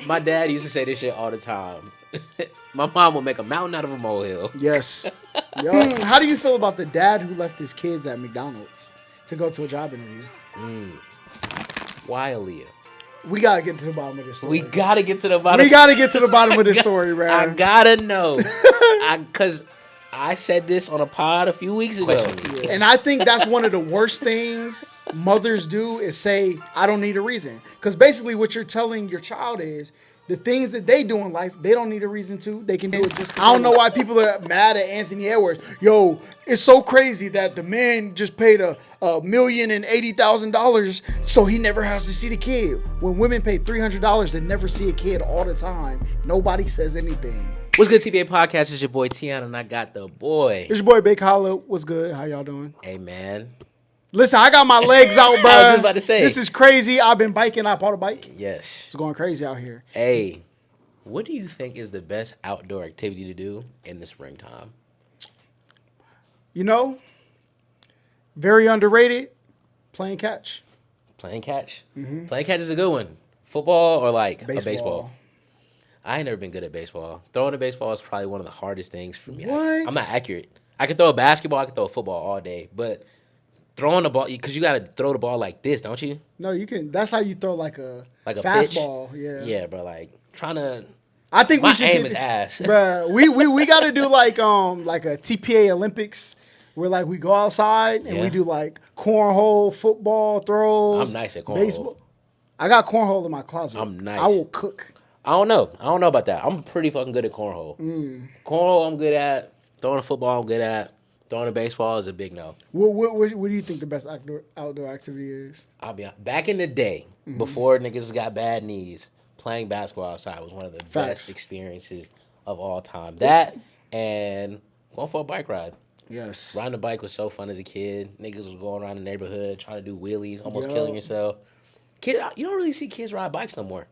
My dad used to say this shit all the time. My mom would make a mountain out of a molehill. Yes. How do you feel about the dad who left his kids at McDonald's to go to a job interview? Why, Aaliyah? We gotta get to the bottom of this story. We gotta get to the bottom. We gotta get to the bottom of this story, man. I gotta know. Because I said this on a pod a few weeks ago. And I think that's one of the worst things mothers do is say, I don't need a reason. Because basically what you're telling your child is the things that they do in life, they don't need a reason to. They can do it just. I don't know why people are mad at Anthony Edwards. Yo, it's so crazy that the man just paid $1,080,000 so he never has to see the kid. When women pay $300 to never see a kid all the time, nobody says anything. What's good, TPA podcast? It's your boy Tiana, and I got the boy. It's your boy Big Hollow. What's good? How y'all doing? Hey, man. Listen, I got my legs out, bro. I was just about to say. This is crazy. I've been biking. I bought a bike. Yes. It's going crazy out here. Hey, what do you think is the best outdoor activity to do in the springtime? You know, very underrated, playing catch. Playing catch? Mm-hmm. Playing catch is a good one. Football or like Baseball. a baseball? I ain't never been good at baseball. Throwing a baseball is probably one of the hardest things for me. What? I'm not accurate. I can throw a basketball, I can throw a football all day, but throwing the ball, because you got to throw the ball like this, don't you? No, you can. That's how you throw like a fastball. Pitch. Yeah. Yeah, bro. Like trying to. I think my we should aim get is ass. Bro, we got to do like a TPA Olympics where like we go outside and we do like cornhole, football throws. I'm nice at cornhole. Baseball. I got cornhole in my closet. I'm nice. I will cook. I don't know about that. I'm pretty fucking good at cornhole. Cornhole, I'm good at. Throwing a football, I'm good at. Throwing a baseball is a big no. What do you think the best outdoor activity is? I'll be honest. Back in the day, before niggas got bad knees, playing basketball outside was one of the best experiences of all time. That and going for a bike ride. Yes. Riding a bike was so fun as a kid. Niggas was going around the neighborhood trying to do wheelies, almost killing yourself. Kid, you don't really see kids ride bikes no more.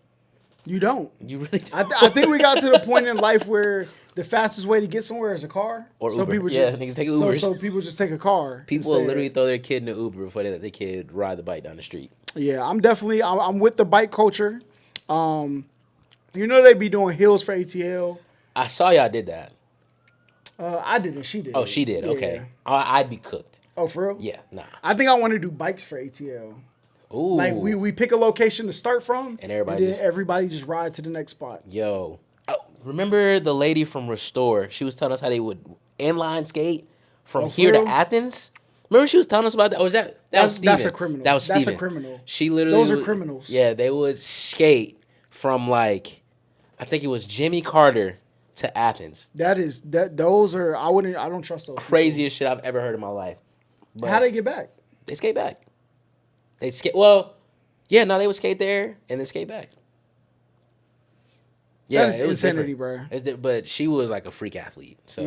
You don't. You really don't. I think we got to the point in life where the fastest way to get somewhere is a car. Or so Uber. People Niggas take Ubers. So people just take a car. People will literally throw their kid in an Uber before they let their kid ride the bike down the street. Yeah, I'm with the bike culture. You know they be doing hills for ATL. I saw y'all did that. I didn't. She did. Oh, she did. Yeah. Okay. I'd be cooked. Oh, for real? Yeah, nah. I think I want to do bikes for ATL. Ooh. Like we pick a location to start from, and everybody just ride to the next spot. Yo, remember the lady from Restore? She was telling us how they would inline skate from here to Athens. Remember she was telling us about that? Or was that was Steven? That's a criminal. That was Steven. That's a criminal. She literally those are criminals. Yeah, they would skate from like I think it was Jimmy Carter to Athens. Those are I don't trust those. Craziest shit I've ever heard in my life. But how they get back? They skate back. They skate. Well, yeah, no, they would skate there and then skate back. Yeah, that is insanity, bro. But she was like a freak athlete, so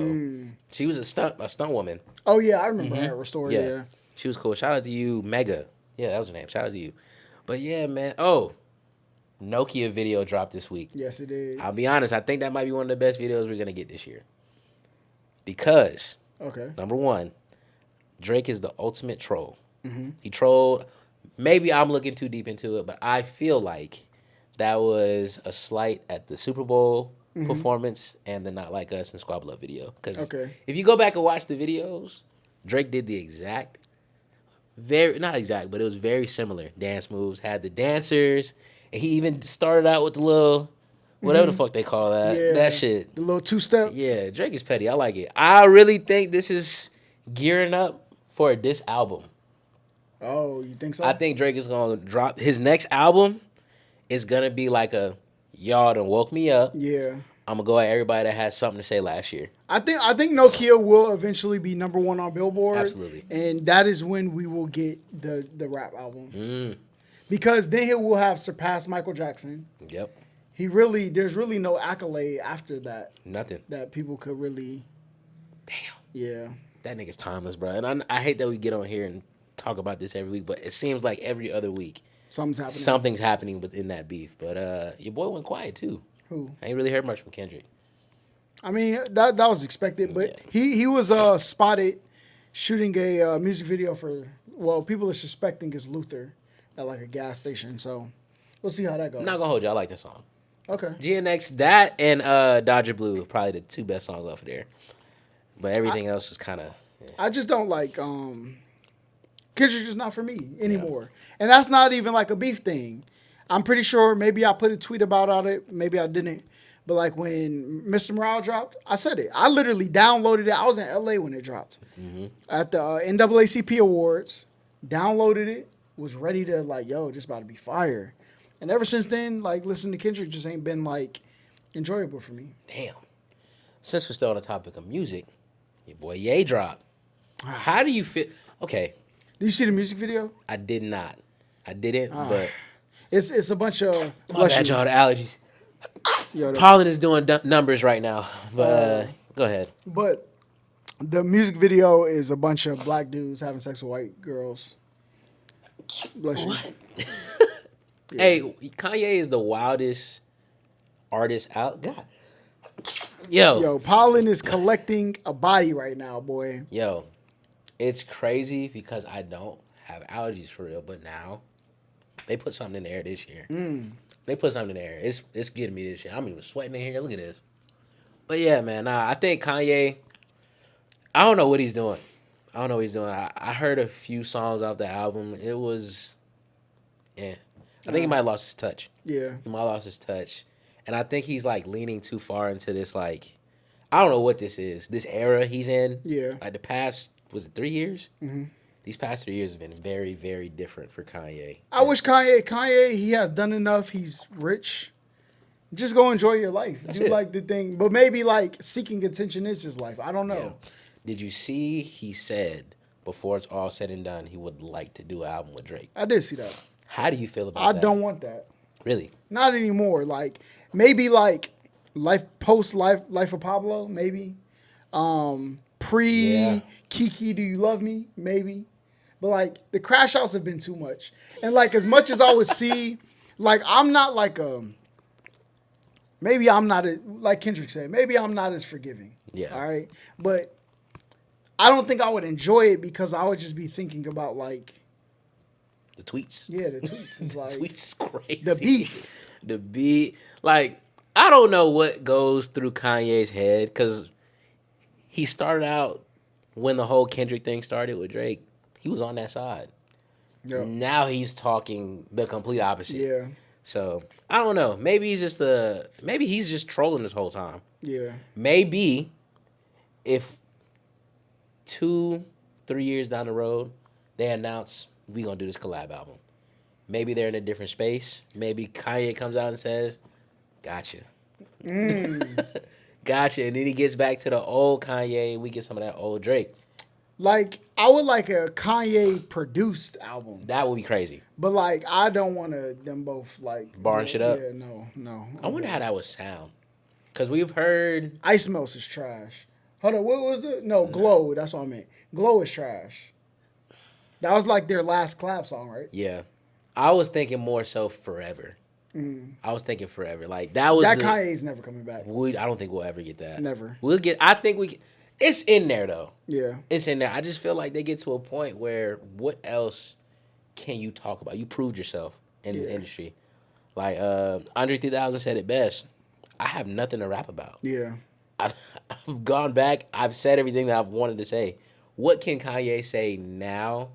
she was a stunt woman. Oh yeah, I remember her Restore. Yeah, she was cool. Shout out to you, Mega. Yeah, that was her name. Shout out to you. But yeah, man. Oh, Nokia video dropped this week. Yes, it did. I'll be honest. I think that might be one of the best videos we're gonna get this year. Because number one, Drake is the ultimate troll. He trolled. Maybe I'm looking too deep into it, but I feel like that was a slight at the Super Bowl performance and the Not Like Us and Squad Love video. Because if you go back and watch the videos, Drake did the not exact, but it was very similar dance moves. Had the dancers, and he even started out with the little, whatever the fuck they call that. Yeah, that shit. The little two-step. Yeah, Drake is petty. I like it. I really think this is gearing up for a diss album. Oh, you think so? I think Drake is going to drop his next album. Is going to be like a y'all done woke me up. Yeah. I'm going to go at everybody that has something to say last year. I think Nokia will eventually be number one on Billboard. Absolutely. And that is when we will get the rap album. Because then he will have surpassed Michael Jackson. Yep. There's really no accolade after that. Nothing. That people could really. Damn. Yeah. That nigga's timeless, bro. And I hate that we get on here and talk about this every week, but it seems like every other week something's happening within that beef. But your boy went quiet too. Who? I ain't really heard much from Kendrick. I mean, that was expected, but he was spotted shooting a music video for, people are suspecting it's Luther at like a gas station, so we'll see how that goes. I'm not gonna hold you. I like that song. Okay. GNX, that and Dodger Blue, probably the two best songs off of there. But everything else is kind of. Yeah. I just don't like Kendrick is not for me anymore. Yeah. And that's not even like a beef thing. I'm pretty sure maybe I put a tweet about it, maybe I didn't. But like when Mr. Morale dropped, I said it. I literally downloaded it. I was in LA when it dropped. At the NAACP Awards, downloaded it, was ready to like, yo, this about to be fire. And ever since then, like listening to Kendrick just ain't been like enjoyable for me. Damn. Since we're still on the topic of music, your boy Ye dropped. How do you feel? Okay. Did you see the music video? I did not. I didn't, but it's a bunch of my bad, y'all, the allergies. Pollen is doing numbers right now, but go ahead. But the music video is a bunch of black dudes having sex with white girls. Bless you. What? Yeah. Hey, Kanye is the wildest artist out. God. Yo, Pollen is collecting a body right now, boy. Yo, it's crazy because I don't have allergies for real, but now they put something in the air this year. They put something in the air. It's getting me this year. I'm even sweating in here. Look at this. But yeah, man, I think Kanye, I don't know what he's doing. I heard a few songs off the album. It was, I think he might have lost his touch. Yeah. He might have lost his touch. And I think he's like leaning too far into this, like, I don't know what this is. This era he's in. Yeah. Like the past, was it 3 years? Mm-hmm. These past 3 years have been very, very different for Kanye. I wish Kanye, he has done enough. He's rich. Just go enjoy your life. That's Do it. like the thing. But maybe like seeking attention is his life. I don't know. Yeah. Did you see he said before it's all said and done, he would like to do an album with Drake? I did see that. How do you feel about that? I don't want that. Really? Not anymore. Like maybe like post life of Pablo, maybe. Kiki, Do You Love Me? Maybe. But like the crash outs have been too much. And like as much as I would see, like I'm not like maybe I'm not like Kendrick said, maybe I'm not as forgiving. Yeah. All right. But I don't think I would enjoy it because I would just be thinking about like the tweets. Yeah, the tweets. It's like tweets is crazy. The beef. The beat. Like, I don't know what goes through Kanye's head because he started out when the whole Kendrick thing started with Drake. He was on that side. Yep. Now he's talking the complete opposite. Yeah. So I don't know. Maybe he's just trolling this whole time. Yeah. Maybe if 2-3 years down the road they announce we gonna do this collab album, maybe they're in a different space. Maybe Kanye comes out and says, "Gotcha." Gotcha, and then he gets back to the old Kanye and we get some of that old Drake. Like, I would like a Kanye produced album. That would be crazy. But like, I don't want them both like barring shit up. Yeah, no. I wonder how that would sound. Cause we've heard Ice Melts is trash. Hold on, what was it? No, Glow. That's what I meant. Glow is trash. That was like their last collab song, right? Yeah, I was thinking more so Forever. I was thinking Forever. Like that was Kanye's never coming back. I don't think we'll ever get that. Never. We'll get. I think we. It's in there though. Yeah. It's in there. I just feel like they get to a point where what else can you talk about? You proved yourself in the industry. Like Andre 3000 said it best. I have nothing to rap about. Yeah. I've gone back. I've said everything that I've wanted to say. What can Kanye say now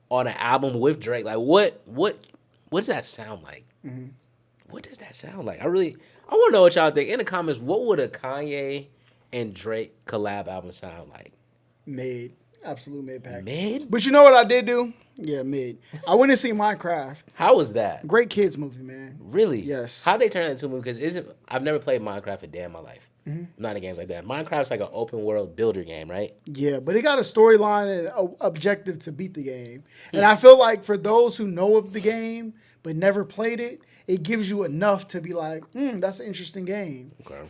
on an album with Drake? Like what does that sound like? Mm-hmm. What does that sound like? I want to know what y'all think. In the comments, what would a Kanye and Drake collab album sound like? Mid. Absolute mid pack. Mid? But you know what I did do? Yeah, mid. I went and see Minecraft. How was that? Great kids movie, man. Really? Yes. How'd they turn that into a movie? Because I've never played Minecraft a day in my life. Mm-hmm. Not in games like that. Minecraft's like an open world builder game, right? Yeah, but it got a storyline and an objective to beat the game. And I feel like for those who know of the game but never played it, it gives you enough to be like, that's an interesting game. Okay.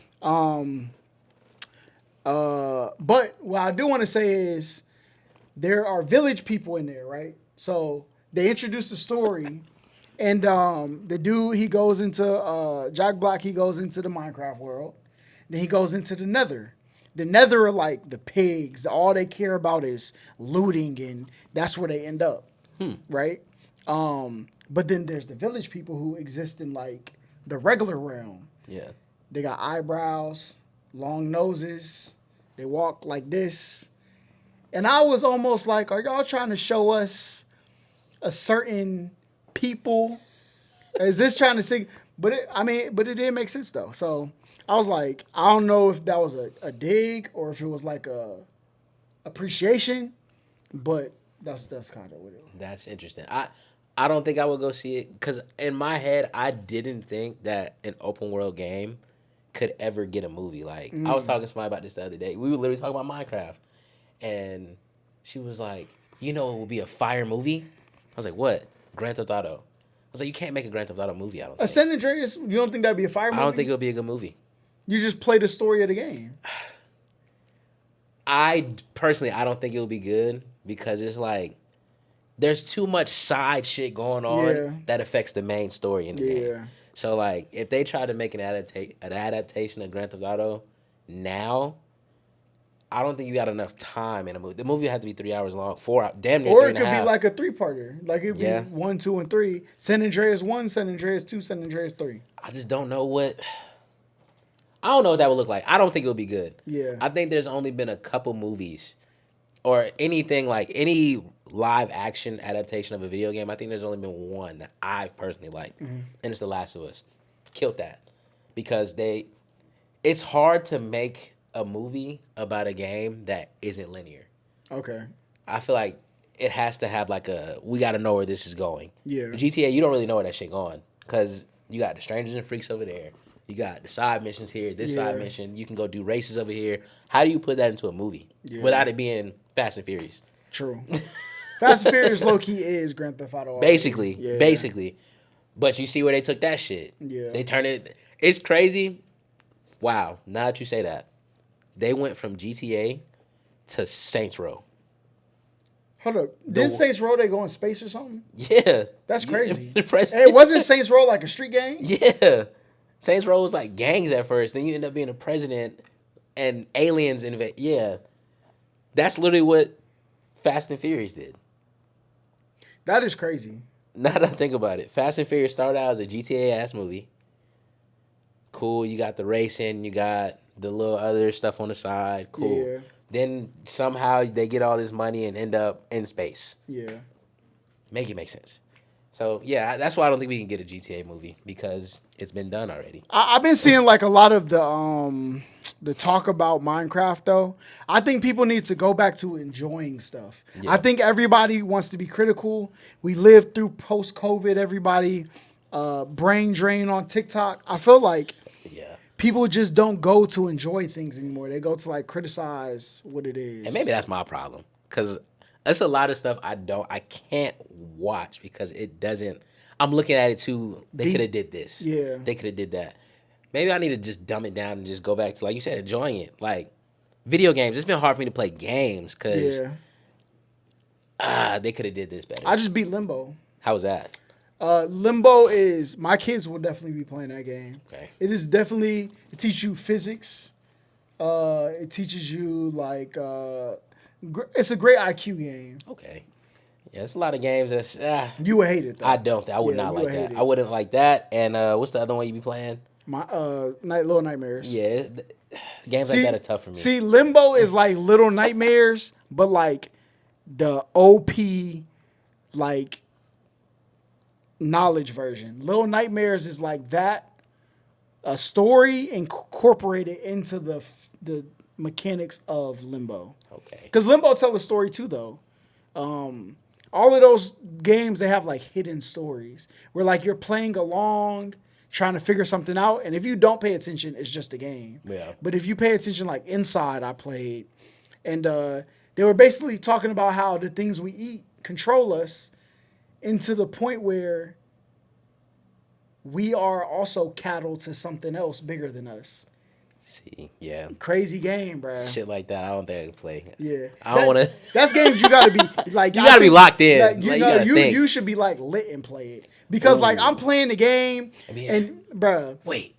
But what I do want to say is there are village people in there, right? So they introduce the story, and the dude, he goes into Jack Black, he goes into the Minecraft world. Then he goes into the Nether. The Nether are like the pigs. All they care about is looting, and that's where they end up, right? But then there's the village people who exist in like the regular realm. Yeah. They got eyebrows, long noses. They walk like this. And I was almost like, are y'all trying to show us a certain people? Is this trying to sing? But it did make sense though. So I was like, I don't know if that was a dig or if it was like a appreciation, but that's kind of what it was. That's interesting. I don't think I would go see it because in my head I didn't think that an open world game could ever get a movie. Like I was talking to somebody about this the other day. We were literally talking about Minecraft, and she was like, "You know, it would be a fire movie." I was like, "What? Grand Theft Auto?" I was like, "You can't make a Grand Theft Auto movie. I don't A think. San Andreas, you don't think that'd be a fire movie? I don't think it would be a good movie." You just play the story of the game. I personally, I don't think it would be good because it's like there's too much side shit going on that affects the main story in the game. So like, if they try to make an adaptation of Grand Theft Auto now, I don't think you got enough time in a movie. The movie had to be 3 hours long, damn near Or 3 it and a could be half. like a 3-parter. Like it'd be 1, 2, and 3. San Andreas 1, San Andreas 2, San Andreas 3. I just don't know what. I don't know what that would look like. I don't think it would be good. Yeah. I think there's only been a couple movies or anything like any live action adaptation of a video game. I think there's only been one that I've personally liked, and it's The Last of Us. Killed that because it's hard to make a movie about a game that isn't linear. Okay. I feel like it has to have like we got to know where this is going. Yeah. GTA, you don't really know where that shit going because you got the strangers and freaks over there. You got the side missions here, this side mission. You can go do races over here. How do you put that into a movie without it being Fast and Furious? True. Fast and Furious low key is Grand Theft Auto. Basically. But you see where they took that shit. Yeah. They turned it. It's crazy. Wow. Now that you say that, they went from GTA to Saints Row. Hold up. Didn't Saints Row they go in space or something? Yeah. That's crazy. Hey, wasn't Saints Row like a street game? Yeah. Saints Row was like gangs at first. Then you end up being a president and aliens invade. Yeah. That's literally what Fast and Furious did. That is crazy. Now that I think about it, Fast and Furious started out as a GTA ass movie. Cool, you got the racing, you got the little other stuff on the side. Cool. Yeah. Then somehow they get all this money and end up in space. Yeah. Make it make sense. So yeah, that's why I don't think we can get a GTA movie because it's been done already. I've been seeing like a lot of the talk about Minecraft though. I think people need to go back to enjoying stuff. Yeah. I think everybody wants to be critical. We lived through post-COVID. Everybody brain drain on TikTok. I feel like people just don't go to enjoy things anymore. They go to like criticize what it is. And maybe that's my problem because that's a lot of stuff I can't watch because it doesn't. I'm looking at it too. They could have did this. Yeah. They could have did that. Maybe I need to just dumb it down and just go back to, like you said, enjoying it. Like video games. It's been hard for me to play games because they could have did this better. I just beat Limbo. How was that? Limbo is, my kids will definitely be playing that game. Okay. It is definitely, it teaches you physics. It teaches you like, it's a great IQ game. Okay. Yeah, it's a lot of games that's... you would hate it, though. I don't. I would not like that. I wouldn't like that. And what's the other one you be playing? My Little Nightmares. Yeah. Games like that are tough for me. See, Limbo is like Little Nightmares, but like the OP, like, knowledge version. Little Nightmares is like that, a story incorporated into the mechanics of Limbo. Okay. Because Limbo tell a story too, though. All of those games, they have like hidden stories where like you're playing along, trying to figure something out, and if you don't pay attention, it's just a game. Yeah. But if you pay attention, like Inside, I played, and they were basically talking about how the things we eat control us, into the point where we are also cattle to something else bigger than us. See, yeah. Crazy game, bro. Shit like that, I don't think I can play. Yeah. I don't want to. That's games you got to be like. You got to be locked in. Like, you should be like lit and play it. Because like I'm playing the game and bro. Wait.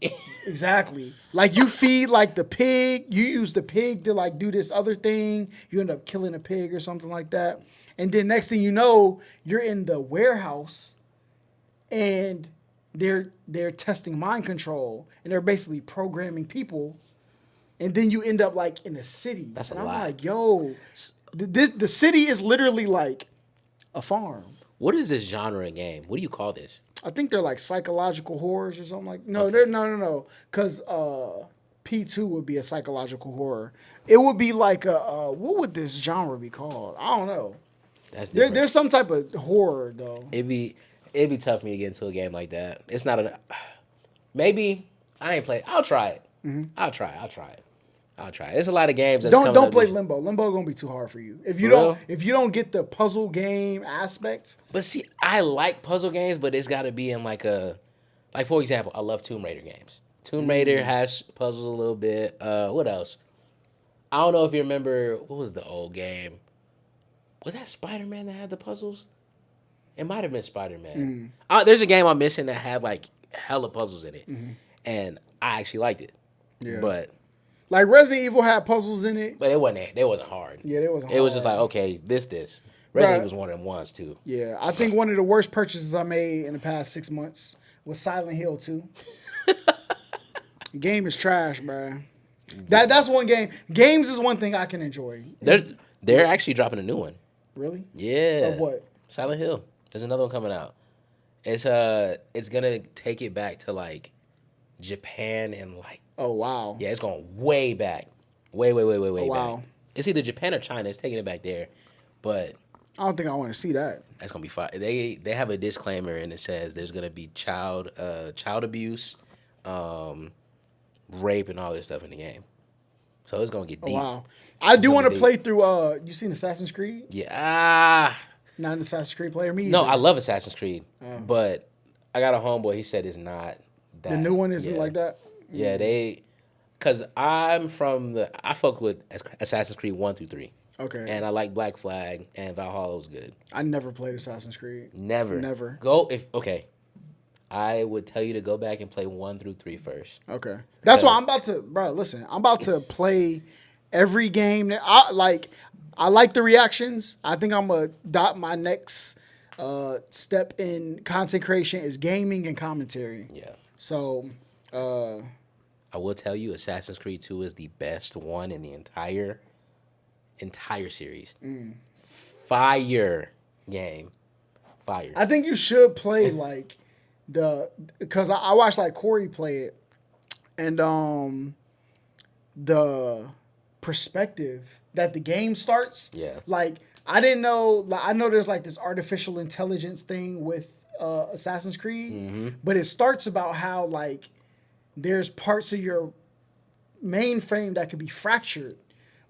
Exactly. Like you feed like the pig. You use the pig to like do this other thing. You end up killing a pig or something like that. And then next thing you know, you're in the warehouse and they're testing mind control and they're basically programming people, and then you end up like in a city. That's a and I'm lot. like, yo, the city is literally like a farm. What is this genre of game? What do you call this? I think they're like psychological horrors or something like. No, Okay. they're no. Because P2 would be a psychological horror. It would be like a what would this genre be called? I don't know. That's different. There's some type of horror though. It'd be tough for me to get into a game like that. It's not a. Maybe I ain't play. I'll try it. I'll try it. There's a lot of games that's Don't play this. Limbo. Limbo gonna be too hard for you if you For don't real? if you don't get the puzzle game aspect. But see, I like puzzle games, but it's got to be in like for example, I love Tomb Raider games. Tomb Raider has puzzles a little bit. What else? I don't know if you remember, what was the old game? Was that Spider-Man that had the puzzles? It might have been Spider-Man. There's a game I'm missing that had like hella puzzles in it, and I actually liked it. Yeah. But Like Resident Evil had puzzles in it. it wasn't hard. Yeah, it wasn't It was hard. just like, okay, this. Resident Bruh. Evil was one of them ones too. Yeah, I think one of the worst purchases I made in the past 6 months was Silent Hill 2. Game is trash, bro. That's one game. Games is one thing I can enjoy. They're actually dropping a new one. Really? Yeah. Of what? Silent Hill. There's another one coming out. It's gonna take it back to like Japan and like Oh wow. yeah, it's going way back, way wow. back. It's either Japan or China. It's taking it back there, but I don't think I want to see that. that's gonna be fine. They have a disclaimer and it says there's gonna be child abuse, rape and all this stuff in the game. So it's gonna get deep. Oh, wow. I do want to deep. play through. You seen Assassin's Creed? Yeah. Not an Assassin's Creed player. Me. No, either. I love Assassin's Creed, but I got a homeboy. He said it's not that. The new one isn't yeah. like that. Yeah, because I fuck with Assassin's Creed 1 through 3. Okay. And I like Black Flag and Valhalla was good. I never played Assassin's Creed. Never. Okay. I would tell you to go back and play 1 through 3 first. Okay. That's why I'm about to, bro. Listen, I'm about to play every game that I like. I like the reactions. I think I'm gonna dot my next step in content creation is gaming and commentary. Yeah. So. I will tell you, Assassin's Creed 2 is the best one in the entire series. Fire game. Fire. I think you should play like because I watched like Corey play it, and the perspective that the game starts. Yeah. Like I didn't know. Like, I know there's like this artificial intelligence thing with Assassin's Creed, but it starts about how like there's parts of your mainframe that could be fractured,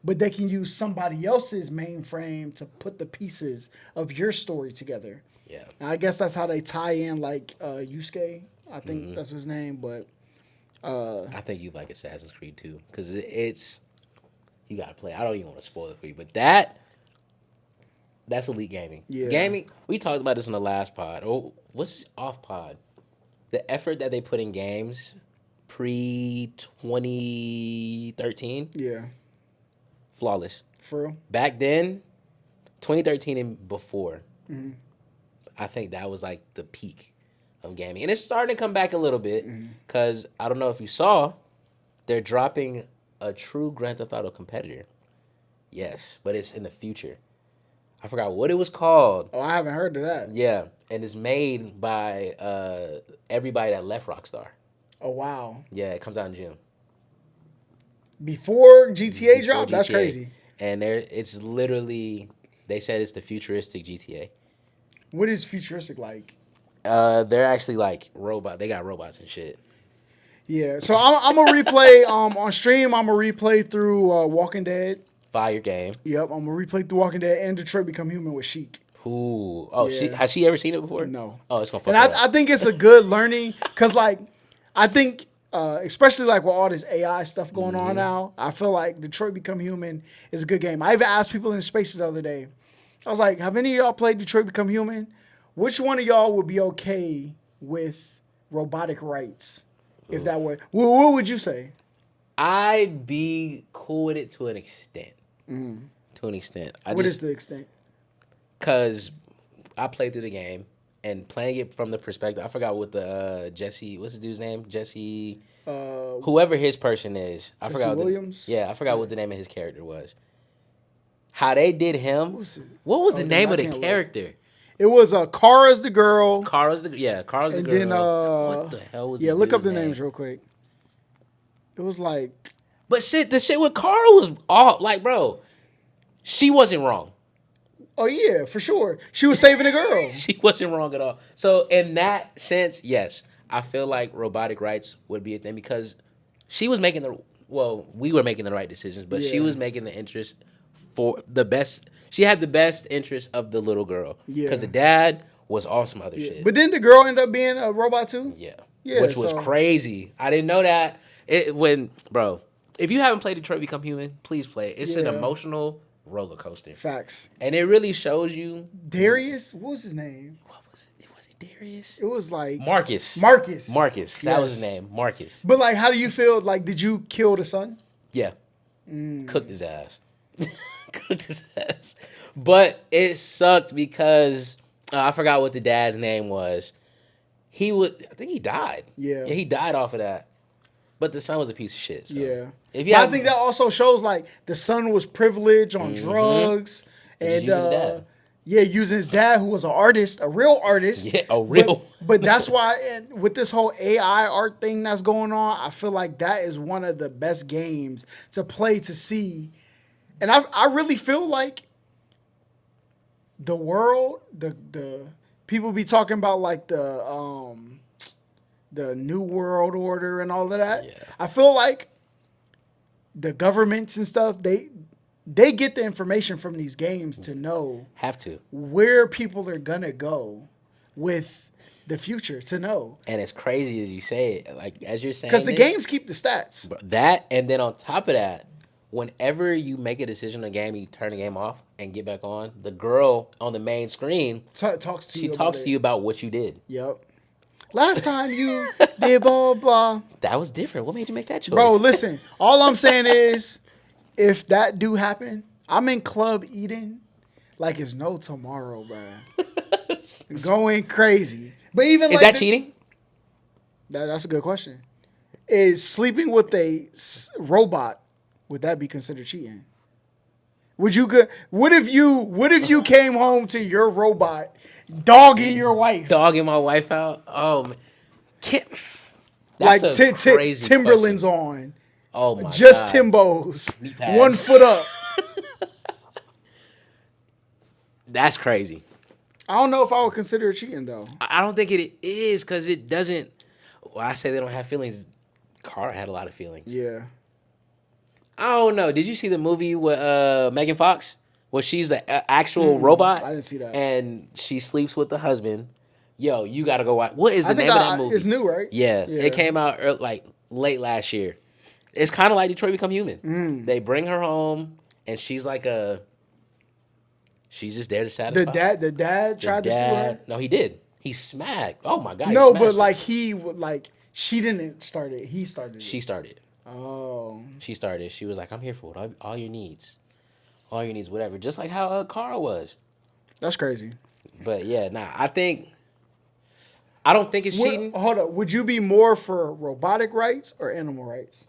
but they can use somebody else's mainframe to put the pieces of your story together. Yeah. And I guess that's how they tie in like Yusuke. I think that's his name, but I think you like Assassin's Creed too, because it's you gotta play. I don't even want to spoil it for you, but that's elite gaming. Yeah. Gaming. We talked about this in the last pod. Oh, what's off pod? The effort that they put in games pre-2013. yeah, Flawless. for real. Back then, 2013 and before, I think that was like the peak of gaming. And it's starting to come back a little bit because I don't know if you saw, they're dropping a true Grand Theft Auto competitor. Yes, but it's in the future. I forgot what it was called. Oh, I haven't heard of that. Yeah, and it's made by everybody that left Rockstar. Oh wow! Yeah, it comes out in June. Before GTA Before dropped, that's GTA. crazy. And it's literally, they said it's the futuristic GTA. What is futuristic like? They're actually like robot. They got robots and shit. Yeah, so I'm gonna replay on stream. I'm gonna replay through Walking Dead. Fire game. Yep, I'm gonna replay through Walking Dead and Detroit Become Human with Sheik. Ooh. Oh, Yeah. has she ever seen it before? No. Oh, it's gonna fuck And her up. I think it's a good learning because, like, I think, especially like with all this AI stuff going on now, I feel like Detroit Become Human is a good game. I even asked people in spaces the other day. I was like, have any of y'all played Detroit Become Human? Which one of y'all would be okay with robotic rights? If that were, what would you say? I'd be cool with it to an extent. To an extent. What is the extent? Because I played through the game. and playing it from the perspective. I forgot what the Jesse. What's the dude's name? Jesse. Whoever his person is. I Jesse forgot. Williams. I forgot what the name of his character was. How they did him. What was the name of the character? Look. It was Kara's the girl. Kara's the girl. And then what the hell was? Yeah, look up the names real quick. It was like. But the shit with Kara was all like, bro. She wasn't wrong. Oh yeah, for sure. She was saving the girl. She wasn't wrong at all. So in that sense, yes, I feel like robotic rights would be a thing because she was making we were making the right decisions, but she was making the interest for the best. She had the best interest of the little girl. Yeah. Because the dad was all some other shit. But didn't the girl end up being a robot too? Yeah. Yeah. Which was crazy. I didn't know that. Bro, if you haven't played Detroit Become Human, please play it. It's an emotional roller coaster. Facts. And it really shows you. Darius? What was his name? What was it? Was it Darius? It was like. Marcus. That was his name. Marcus. But like, how do you feel? Like, did you kill the son? Yeah. Cooked his ass. But it sucked because I forgot what the dad's name was. I think he died. Yeah, he died off of that. But the son was a piece of shit. So. Yeah. I think that also shows like the son was privileged on drugs and using his dad who was an artist, a real artist. Yeah, a real. But that's why, and with this whole AI art thing that's going on, I feel like that is one of the best games to play to see. And I really feel like the world, the people be talking about like the new world order and all of that. Yeah. I feel like the governments and stuff, they get the information from these games to know where people are gonna go with the future to know. And as crazy as you say it, like as you're saying, because the games keep the stats. That and then on top of that, whenever you make a decision in a game, you turn the game off and get back on. The girl on the main screen talks to you about what you did. Yep. Last time you did blah, blah. That was different. What made you make that choice? Bro, listen. All I'm saying is, if that do happen, I'm in Club Eden like it's no tomorrow, bro. Going crazy. But even is that cheating? That's a good question. Is sleeping with a robot, would that be considered cheating? Would you What if you came home to your robot dogging your wife? Dogging my wife out? Oh, man. That's like crazy Timberlands question. On. Oh my just God. Timbos. 1 foot up. That's crazy. I don't know if I would consider it cheating though. I don't think it is because it doesn't. Well, I say they don't have feelings. Cara had a lot of feelings. Yeah. I don't know. Did you see the movie with Megan Fox? Where she's the actual robot? I didn't see that. And she sleeps with the husband. Yo, you got to go watch. What is the name of that movie? It's new, right? Yeah. It came out like late last year. It's kind of like Detroit Become Human. They bring her home, and she's like she's just there to satisfy. The dad tried to sue her? No, he did. He smacked. Oh, my God. No, but like she didn't start it. He started it. She started. Oh. She started. She was like, I'm here for it. All your needs. All your needs, whatever. Just like how Cara was. That's crazy. But yeah, I don't think it's cheating. Hold up. Would you be more for robotic rights or animal rights?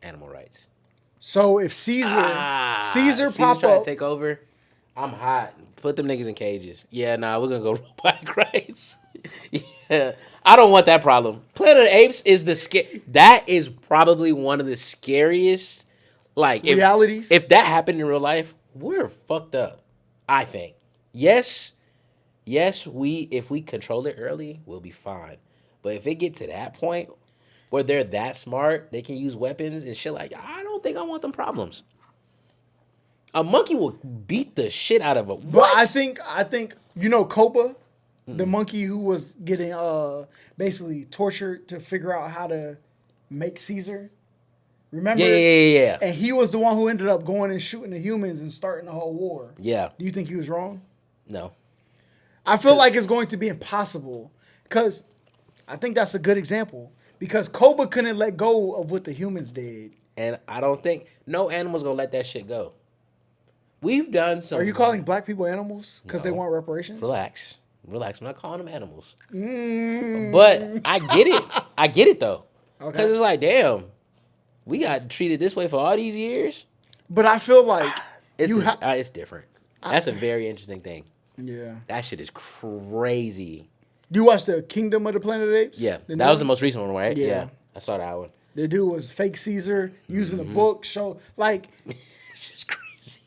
Animal rights. So if Caesar pop trying up, to take over, I'm hot. Put them niggas in cages. Yeah, we're gonna go robotic rights. Yeah, I don't want that problem. Planet of the Apes is that is probably one of the scariest realities. If that happened in real life, we're fucked up. I think. Yes, if we control it early, we'll be fine. But if it get to that point where they're that smart, they can use weapons and shit I don't think I want them problems. A monkey will beat the shit out of a. What? But I think Koba, the monkey who was getting basically tortured to figure out how to make Caesar. Remember? Yeah. And he was the one who ended up going and shooting the humans and starting the whole war. Yeah. Do you think he was wrong? No. I feel like it's going to be impossible because I think that's a good example because Koba couldn't let go of what the humans did. And I don't think no animal's gonna let that shit go. We've done some. Are you calling black people animals because they No. want reparations? Relax. Relax. I'm not calling them animals. Mm. But I get it. I get it, though. Because Okay. it's like, damn, we got treated this way for all these years. But I feel like It's different. That's a very interesting thing. Yeah. That shit is crazy. You watched the Kingdom of the Planet of the Apes? Yeah. That was the most recent one, right? Yeah. I saw that one. The dude was fake Caesar using a book. Show like, It's just crazy.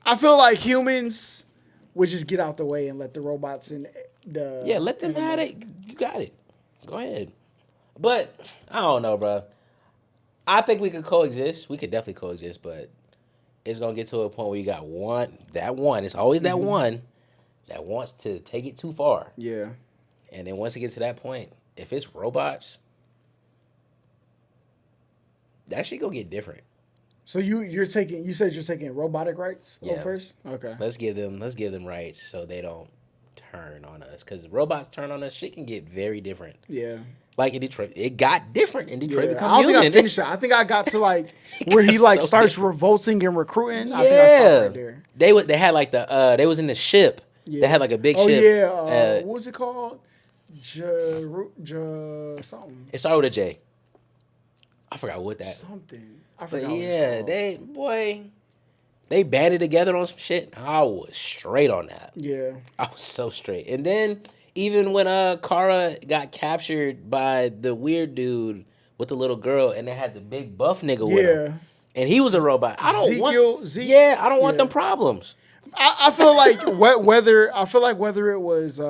I feel like humans would just get out the way and let the robots and the Let them have it. You got it. Go ahead. But I don't know, bro. I think we could coexist. We could definitely coexist, but it's gonna get to a point where you got one. It's always that one that wants to take it too far. Yeah. And then once it gets to that point, if it's robots, that shit gonna get different. So you said you're taking robotic rights first? Okay. Let's give them rights so they don't turn on us. Because robots turn on us, shit can get very different. Yeah. Like in Detroit, it got different in Detroit. Yeah. I don't think I finished that. I think I got to like where he like so starts revolting and recruiting. Yeah. I think I stopped right there. They had like they was in the ship. Yeah. They had like a big ship. Oh yeah. What was it called? Something. It started with a J. I forgot what that. Something. I forgot. But yeah, they banded together on some shit. I was straight on that. Yeah. I was so straight. And then even when Kara got captured by the weird dude with the little girl, and they had the big buff nigga with him, and he was a robot. I don't want them problems. I feel like whether it was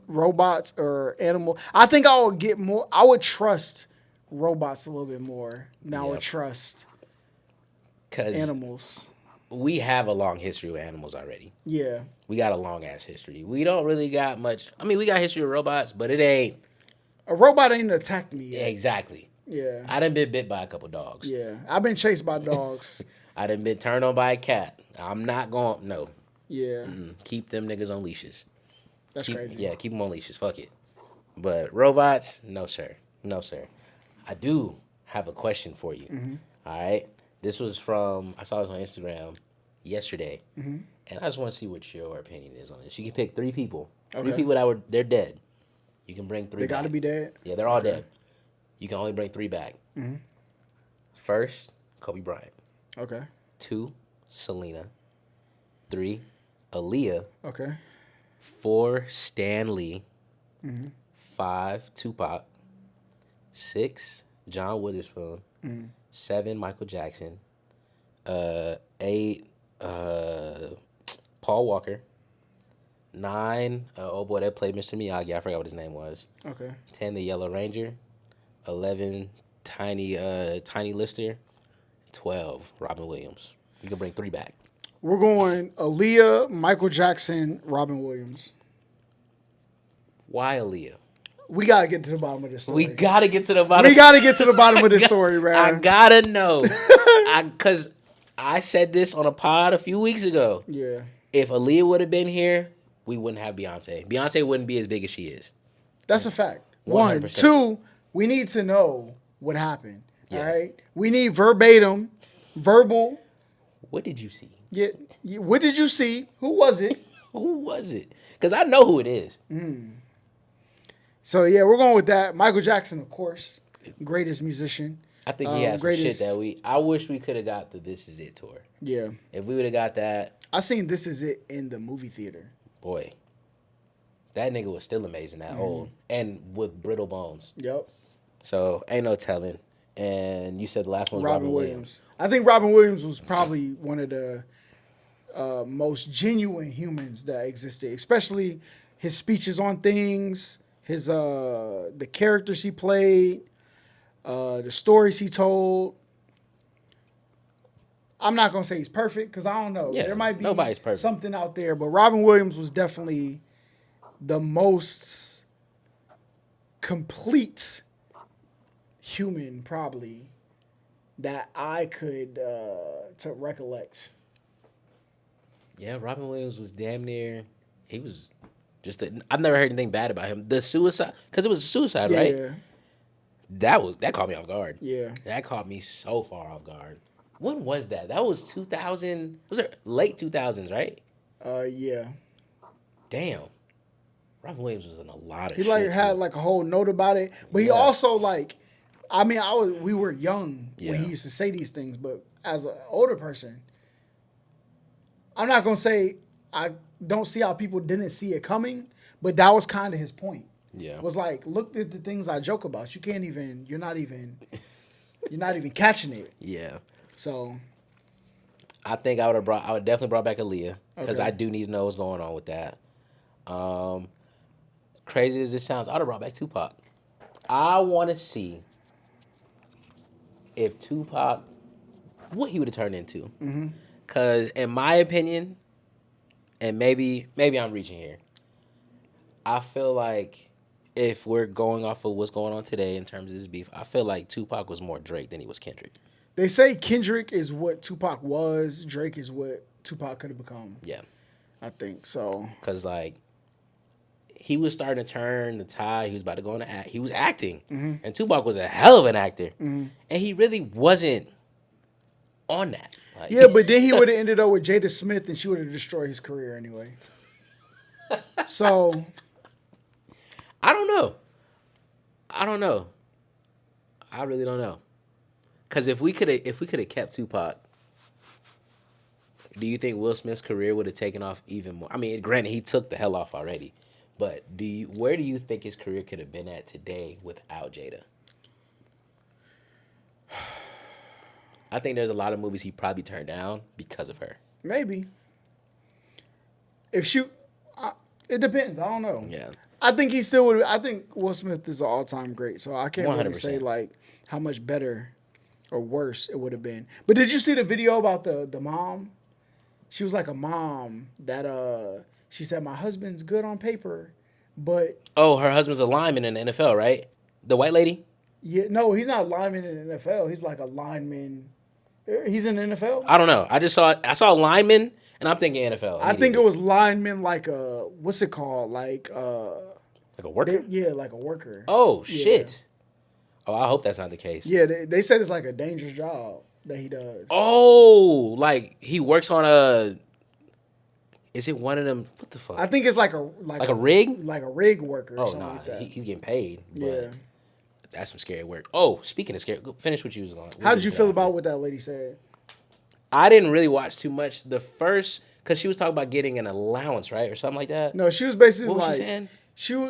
robots or animal, I think I would get more. I would trust robots a little bit more than I would trust animals. We have a long history with animals already. Yeah. We got a long ass history. We don't really got much. I mean, we got history with robots, but it ain't. A robot ain't attacked me yet. Yeah, exactly. Yeah. I done been bit by a couple dogs. Yeah. I've been chased by dogs. I done been turned on by a cat. I'm not going, no. Yeah. Keep them niggas on leashes. That's crazy. Yeah, keep them on leashes. Fuck it. But robots, no, sir. No, sir. I do have a question for you. Mm-hmm. All right? This was I saw this on Instagram yesterday. Mm-hmm. And I just want to see what your opinion is on this. You can pick 3 people. Okay. 3 people they're dead. You can bring 3 They back. got to be dead? Yeah, they're all dead. You can only bring 3 back. Mm-hmm. First, Kobe Bryant. Okay. 2, Selena. 3, Aaliyah. Okay. 4, Stan Lee. Mm-hmm. 5, Tupac. 6, John Witherspoon. Mm-hmm. 7, Michael Jackson. 8, Paul Walker. 9, oh boy, that played Mr. Miyagi. I forgot what his name was. Okay. 10, the Yellow Ranger. 11, Tiny Lister. 12, Robin Williams. You can bring 3 back. We're going Aaliyah, Michael Jackson, Robin Williams. Why Aaliyah? We gotta get to the bottom of this story. We gotta get to the bottom of this story, man. I gotta know. Because I said this on a pod a few weeks ago. Yeah. If Aaliyah would have been here, we wouldn't have Beyonce. Beyonce wouldn't be as big as she is. That's a fact. 100%. 1. 2, we need to know what happened. Yeah. All right? We need verbal. What did you see? Yeah. What did you see? Who was it? Who was it? Because I know who it is. So, yeah, we're going with that. Michael Jackson, of course. Greatest musician. I think he has some shit that I wish we could have got the This Is It tour. Yeah. If we would have got that. I seen This Is It in the movie theater. Boy. That nigga was still amazing, that old. And with brittle bones. Yep. So, ain't no telling. And you said the last one was Robin Williams. I think Robin Williams was probably one of the most genuine humans that existed, especially his speeches on things, his the characters he played, the stories he told. I'm not gonna say he's perfect because I don't know. Yeah, there might be perfect. Something out there, but Robin Williams was definitely the most complete human, probably, that I could to recollect. Yeah, Robin Williams was damn near. He was just. I've never heard anything bad about him. The suicide, because it was a suicide, right? Yeah. That caught me off guard. Yeah. That caught me so far off guard. When was that? That was 2000. Was it late 2000s, right? Yeah. Damn. Robin Williams was in a lot of He shit. had like a whole note about it, but he also like, I mean, we were young when he used to say these things, but as an older person, I'm not gonna say I don't see how people didn't see it coming, but that was kind of his point. Yeah. Was like, look at the things I joke about. You're not even catching it. Yeah. So I think I would definitely brought back Aaliyah because I do need to know what's going on with that. Crazy as this sounds, I would have brought back Tupac. I want to see if Tupac, what he would have turned into. Because in my opinion, and maybe I'm reaching here, I feel like if we're going off of what's going on today in terms of this beef, I feel like Tupac was more Drake than he was Kendrick. They say Kendrick is what Tupac was. Drake is what Tupac could have become. Yeah. I think so. Because, like, he was starting to turn the tide. He was about to go into act. He was acting. And Tupac was a hell of an actor. And he really wasn't on that. Like, yeah, but then he would have ended up with Jada Smith and she would have destroyed his career anyway. So I don't know. I really don't know. Because if we could have kept Tupac, do you think Will Smith's career would have taken off even more? I mean, granted, he took the hell off already, but where do you think his career could have been at today without Jada? I think there's a lot of movies he probably turned down because of her. Maybe. If she, it depends. I don't know. Yeah. I think he still would. I think Will Smith is an all-time great, so I can't 100%. really say like how much better or worse it would have been. But did you see the video about the mom? She was like a mom that she said my husband's good on paper, but her husband's a lineman in the NFL, right? The white lady? Yeah, no, he's not a lineman in the NFL. He's like a lineman. He's in the NFL. I don't know. I saw lineman, and I'm thinking NFL. I think it was lineman, like a what's it called, like a worker. like a worker. Oh shit. Oh, I hope that's not the case. Yeah, they said it's like a dangerous job that he does. Oh, like he works on a. Is it one of them? What the fuck? I think it's like a rig, like a rig worker. Or oh something nah, like that. He's getting paid. Yeah. That's some scary work. Oh, speaking of scary, finish what you was on. How did you feel about what that lady said? I didn't really watch too much. The first, because she was talking about getting an allowance, right, or something like that. No, she was basically what was like, she saying?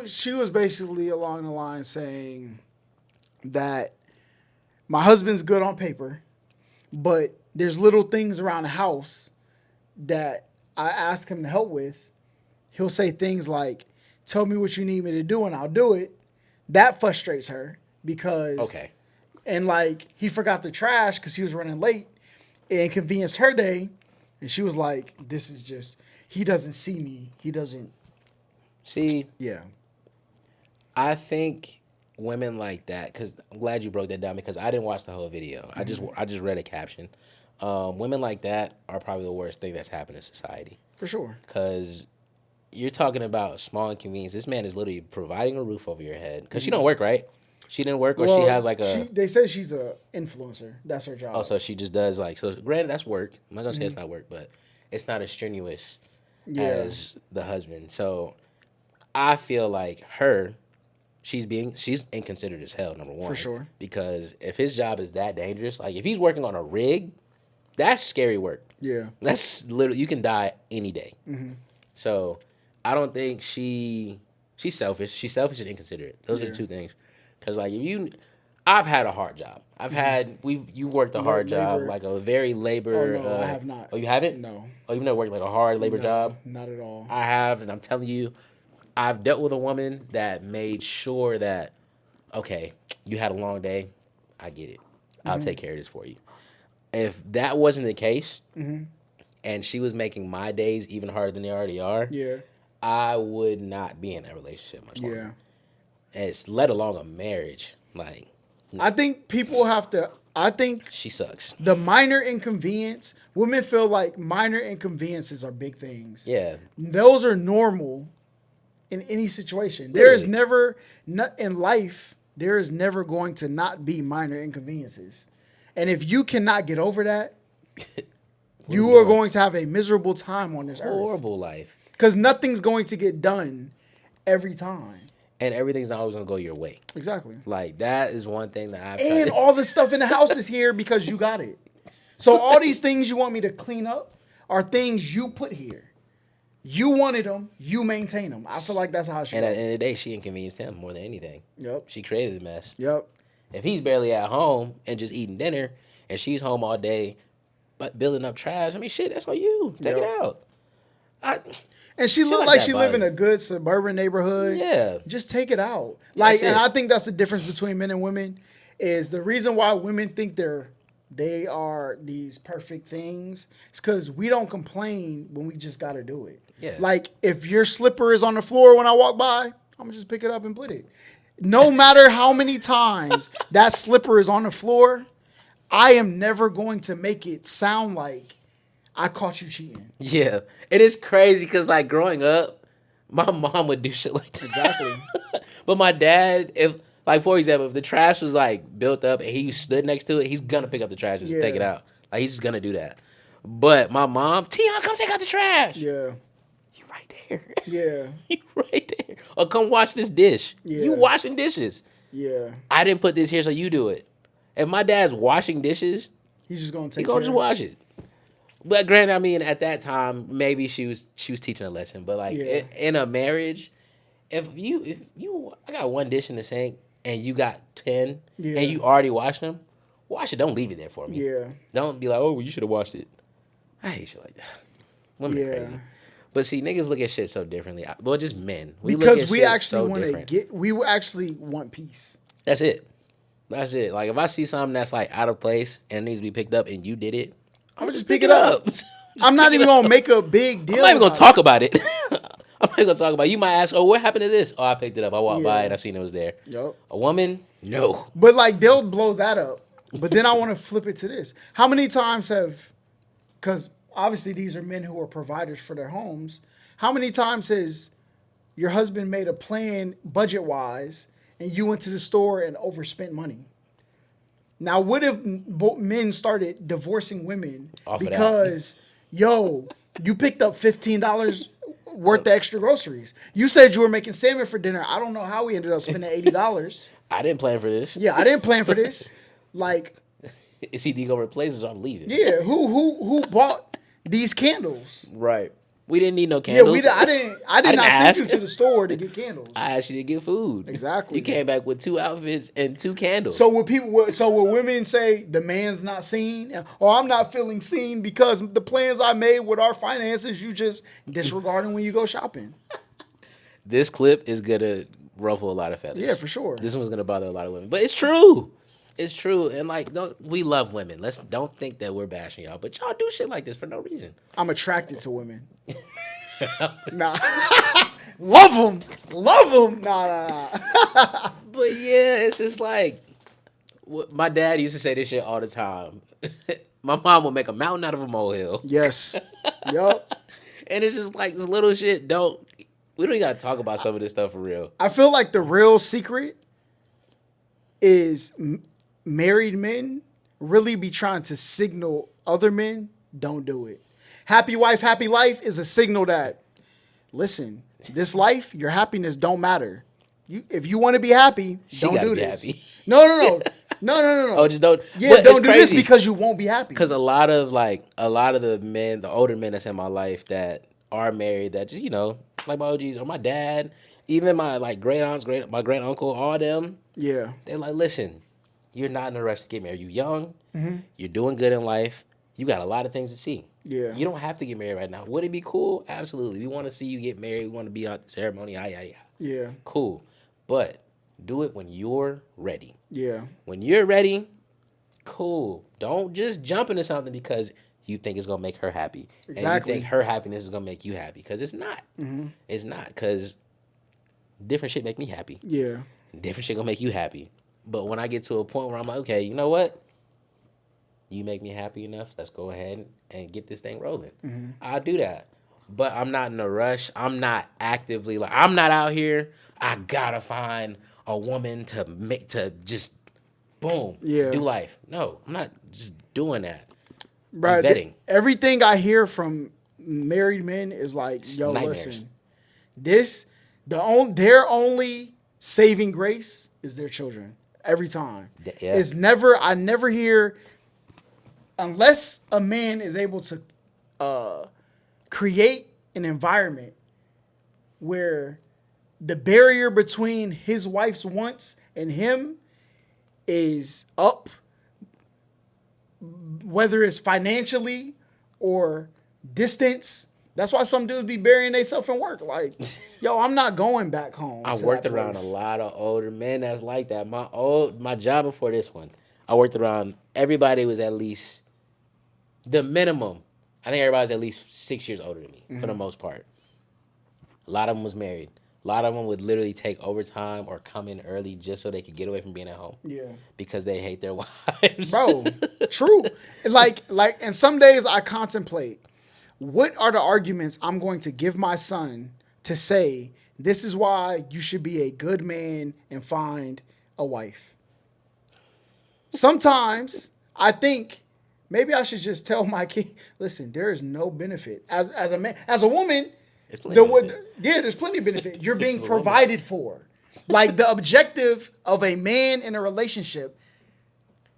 She was basically along the line saying that my husband's good on paper, but there's little things around the house that I ask him to help with. He'll say things like, "Tell me what you need me to do, and I'll do it." That frustrates her. Because and like he forgot the trash because he was running late. It inconvenienced her day, and she was like, "This is just he doesn't see me. He doesn't see." Yeah, I think women like that. Because I'm glad you broke that down because I didn't watch the whole video. I just read a caption. Women like that are probably the worst thing that's happened in society. For sure. Because you're talking about small inconvenience. This man is literally providing a roof over your head because she don't work, right? She didn't work, or she has like a. They said she's a influencer. That's her job. Oh, so she just does like so. Granted, that's work. I'm not gonna say it's not work, but it's not as strenuous as the husband. So I feel like she's inconsiderate as hell. Number one, for sure. Because if his job is that dangerous, like if he's working on a rig, that's scary work. Yeah, that's literally you can die any day. So I don't think she's selfish. She's selfish and inconsiderate. Those are the two things. Because like I've had a hard job. You worked a hard job, like a very labor. Oh no, I have not. Oh, you haven't? No. Oh, you've never worked like a hard labor job? Not at all. I have, and I'm telling you, I've dealt with a woman that made sure that, okay, you had a long day, I get it. I'll take care of this for you. If that wasn't the case, and she was making my days even harder than they already are, I would not be in that relationship much longer. Yeah. It's let alone a marriage. Like, I think people have to. I think she sucks. The minor inconvenience. Women feel like minor inconveniences are big things. Yeah, those are normal in any situation. Really? There is never in life. There is never going to not be minor inconveniences, and if you cannot get over that, You are going to have a miserable time on this earth. Horrible life. Because nothing's going to get done every time. And everything's not always going to go your way. Exactly. Like, that is one thing that I've And all the stuff in the house is here because you got it. So all these things you want me to clean up are things you put here. You wanted them, you maintain them. I feel like that's how she. And at the end of the day, she inconvenienced him more than anything. Yep. She created the mess. Yep. If he's barely at home and just eating dinner, and she's home all day, but building up trash, I mean, shit, that's on you. Take it out. And she looked like she lived in a good suburban neighborhood. Yeah. Just take it out. Like, and I think that's the difference between men and women. Is the reason why women think they are these perfect things. It's because we don't complain when we just got to do it. Yeah. Like, if your slipper is on the floor when I walk by, I'm going to just pick it up and put it. No matter how many times that slipper is on the floor, I am never going to make it sound like I caught you cheating. Yeah. It is crazy because, like, growing up, my mom would do shit like that. Exactly. But my dad, if, like, for example, if the trash was, like, built up and he stood next to it, he's going to pick up the trash and take it out. Like, he's just going to do that. But my mom, Tion, come take out the trash. Yeah. You right there. Yeah. You right there. Or come wash this dish. Yeah. You washing dishes. Yeah. I didn't put this here, so you do it. If my dad's washing dishes, he's just going to take he gonna just wash it. But granted, I mean, at that time, maybe she was teaching a lesson. But like in a marriage, if you I got one dish in the sink and you got 10 and you already washed them, wash it. Don't leave it there for me. Yeah. Don't be like, oh, well, you should have washed it. I hate shit like that. Women are crazy. But see, niggas look at shit so differently. Well, just men. Because we actually want to we actually want peace. That's it. That's it. Like, if I see something that's, like, out of place and it needs to be picked up and you did it, I'm going to just pick it up. I'm not even going to make a big deal. I'm not even going to talk about it. I'm not going to talk about it. You might ask, oh, what happened to this? Oh, I picked it up. I walked by and I seen it was there. Yep. A woman? No. But, like, they'll blow that up. But then I want to flip it to this. How many times because obviously these are men who are providers for their homes. How many times has your husband made a plan budget-wise and you went to the store and overspent money? Now, what if men started divorcing women because, yo, you picked up $15 worth of extra groceries. You said you were making salmon for dinner. I don't know how we ended up spending $80. I didn't plan for this. Yeah, I didn't plan for this. Like, it's either you gonna replace it or I'm leaving. Yeah, who bought these candles? Right. We didn't need no candles. Yeah, I did not send you to the store to get candles. I asked you to get food. Exactly. You came back with 2 outfits and 2 candles. So will women say the man's not seen, or I'm not feeling seen because the plans I made with our finances you just disregarding when you go shopping? This clip is gonna ruffle a lot of feathers. Yeah, for sure. This one's gonna bother a lot of women, but it's true. It's true, and like, we love women. Don't think that we're bashing y'all, but y'all do shit like this for no reason. I'm attracted to women. Nah, love them. Nah. But yeah, it's just like my dad used to say this shit all the time. My mom would make a mountain out of a molehill. Yes. Yup. And it's just like this little shit. We don't even gotta talk about some of this stuff for real. I feel like the real secret is married men really be trying to signal other men, don't do it. Happy wife, happy life is a signal that, listen, this life, your happiness don't matter. If you want to be happy, don't do this. Happy. No. Oh, just don't. Yeah, don't do this because you won't be happy. Because a lot of the men, the older men that's in my life that are married, that just, like my OGs or my dad, even my like great aunts, my great uncle, all them. Yeah. They're like, listen, you're not in a rush to get married. You're young. Mm-hmm. You're doing good in life. You got a lot of things to see. Yeah. You don't have to get married right now. Would it be cool? Absolutely. We want to see you get married. We want to be at the ceremony. Yeah. Cool. But do it when you're ready. Yeah. When you're ready, cool. Don't just jump into something because you think it's going to make her happy. Exactly. And you think her happiness is going to make you happy. Because it's not. Mm-hmm. It's not. Because different shit make me happy. Yeah. Different shit going to make you happy. But when I get to a point where I'm like, okay, you know what? You make me happy enough. Let's go ahead and get this thing rolling. Mm-hmm. I'll do that. But I'm not in a rush. I'm not actively I'm not out here. I gotta find a woman to just boom, do life. No, I'm not just doing that. Bro, everything I hear from married men is like, yo, listen, their only saving grace is their children. Every time. Yeah. I never hear, unless a man is able to create an environment where the barrier between his wife's wants and him is up, whether it's financially or distance. That's why some dudes be burying themselves in work. Like, yo, I'm not going back home. I worked around a lot of older men that's like that. My job before this one, I worked around everybody was at least the minimum. I think everybody's at least 6 years older than me for the most part. A lot of them was married. A lot of them would literally take overtime or come in early just so they could get away from being at home. Yeah. Because they hate their wives. Bro, true. Like, and some days I contemplate, what are the arguments I'm going to give my son to say, this is why you should be a good man and find a wife? Sometimes I think maybe I should just tell my kid, listen, there is no benefit. As a man, as a woman, there's plenty of benefit. You're being provided for. Like, the objective of a man in a relationship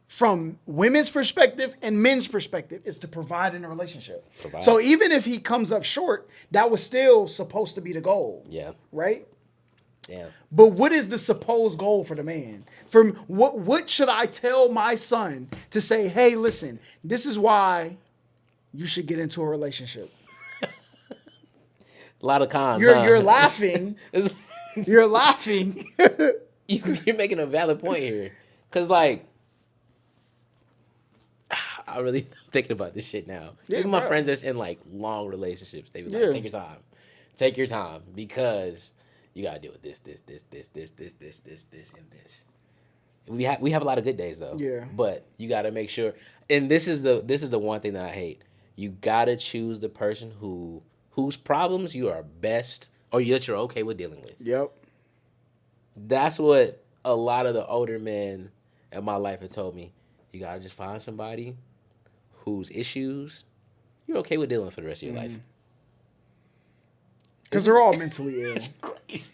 from women's perspective and men's perspective is to provide in a relationship. So even if he comes up short, that was still supposed to be the goal. Yeah. Right? Yeah. But what is the supposed goal for the man? From what should I tell my son to say, hey, listen, this is why you should get into a relationship? A lot of cons. You're laughing. You're laughing. You're making a valid point here. Because, like, I really thinking about this shit now. Yeah, even my friends that's in, like, long relationships, they be like, take your time. Take your time. Because you got to deal with this, and this. We have a lot of good days, though. Yeah. But you got to make sure. And this is the one thing that I hate. You got to choose the person whose problems you are best or that you're okay with dealing with. Yep. That's what a lot of the older men in my life have told me. You got to just find somebody whose issues you're okay with dealing with for the rest of your life. Because they're all mentally ill. It's crazy.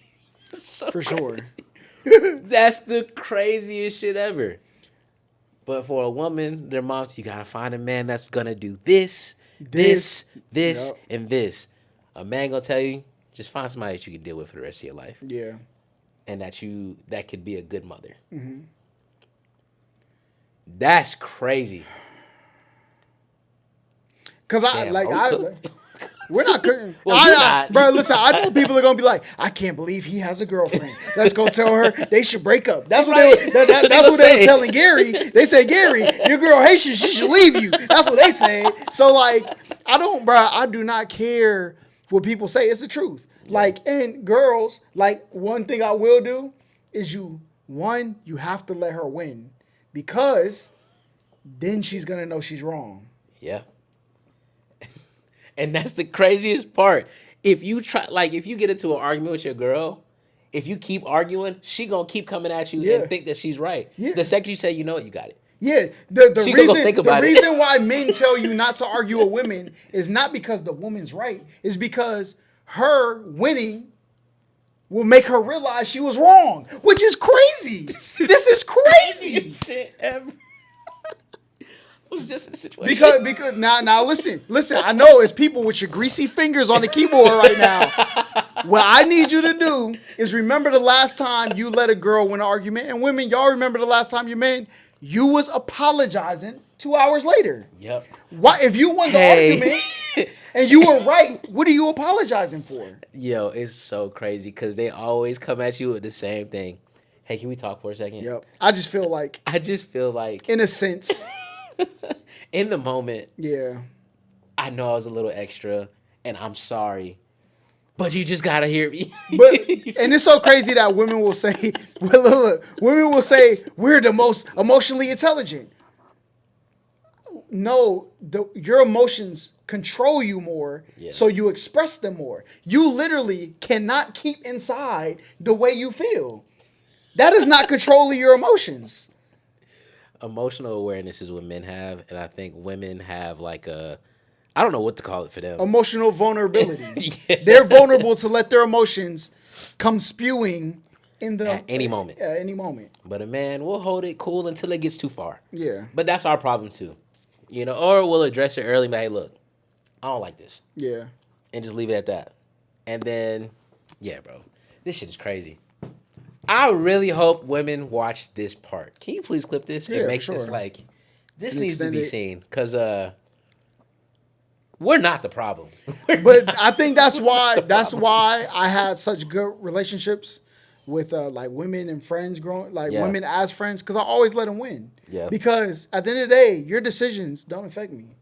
It's so for crazy. Sure. That's the craziest shit ever. But for a woman, their moms, you got to find a man that's going to do this, yep. and this. A man gonna tell you, just find somebody that you can deal with for the rest of your life. Yeah. And that could be a good mother. Mm-hmm. That's crazy. Cause we're not cooking. Well, bro, listen, I know people are gonna be like, I can't believe he has a girlfriend. Let's go tell her they should break up. That's what that's what they was telling Gary. They said, Gary, your girl hates you. She should leave you. That's what they said. So, like, I do not care what people say. It's the truth. Like, and girls, like, one thing I will do is you have to let her win, because then she's gonna know she's wrong. Yeah. And that's the craziest part. If you get into an argument with your girl, if you keep arguing, she gonna keep coming at you and think that she's right. Yeah. The second you say, you know what, you got it. Yeah, the reason why men tell you not to argue with women is not because the woman's right. It's because her winning will make her realize she was wrong, which is crazy. This is crazy. Shit ever. Was just in a situation. Because now listen. I know it's people with your greasy fingers on the keyboard right now. What I need you to do is remember the last time you let a girl win an argument, and women, y'all remember the last time you was apologizing 2 hours later. Yep. Why, if you won the argument and you were right, what are you apologizing for? Yo, it's so crazy because they always come at you with the same thing. Hey, can we talk for a second? Yep. I just feel like, in a sense. In the moment, yeah, I know I was a little extra, and I'm sorry, but you just gotta hear me. And it's so crazy that women will say, women will say we're the most emotionally intelligent. No, your emotions control you more, so you express them more. You literally cannot keep inside the way you feel. That is not controlling your emotions. emotional awareness is what men have, and I think women have like a, I don't know what to call it for them. Emotional vulnerability. Yeah. They're vulnerable to let their emotions come spewing in the At any moment. At any moment. But a man will hold it cool until it gets too far. Yeah. But that's our problem too. Or we'll address it early, but hey, look, I don't like this. Yeah. And just leave it at that. And then, yeah, bro, this shit is crazy. I really hope women watch this part. Can you please clip this and make this like, this needs to be seen, because we're not the problem. But I think that's why I had such good relationships with like women and friends growing, like women as friends, because I always let them win. Yeah. Because at the end of the day, your decisions don't affect me.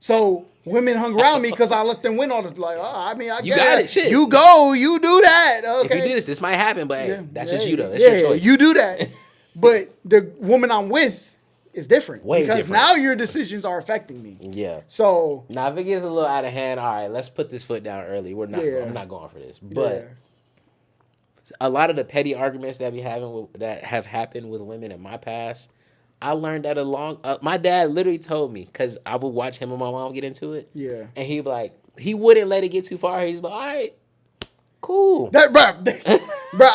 So women hung around me because I let them win all the I you got it. Shit. You go, you do that. Okay. If you do this might happen, but hey, that's just you though. That's your choice. You do that. But the woman I'm with is different. Way because different. now your decisions are affecting me. Yeah. So now if it gets a little out of hand, all right, let's put this foot down early. We're not. I'm not going for this. But a lot of the petty arguments that that have happened with women in my past, I learned that my dad literally told me, because I would watch him and my mom get into it. Yeah. And he'd be like, he wouldn't let it get too far. He's like, all right, cool. Bro,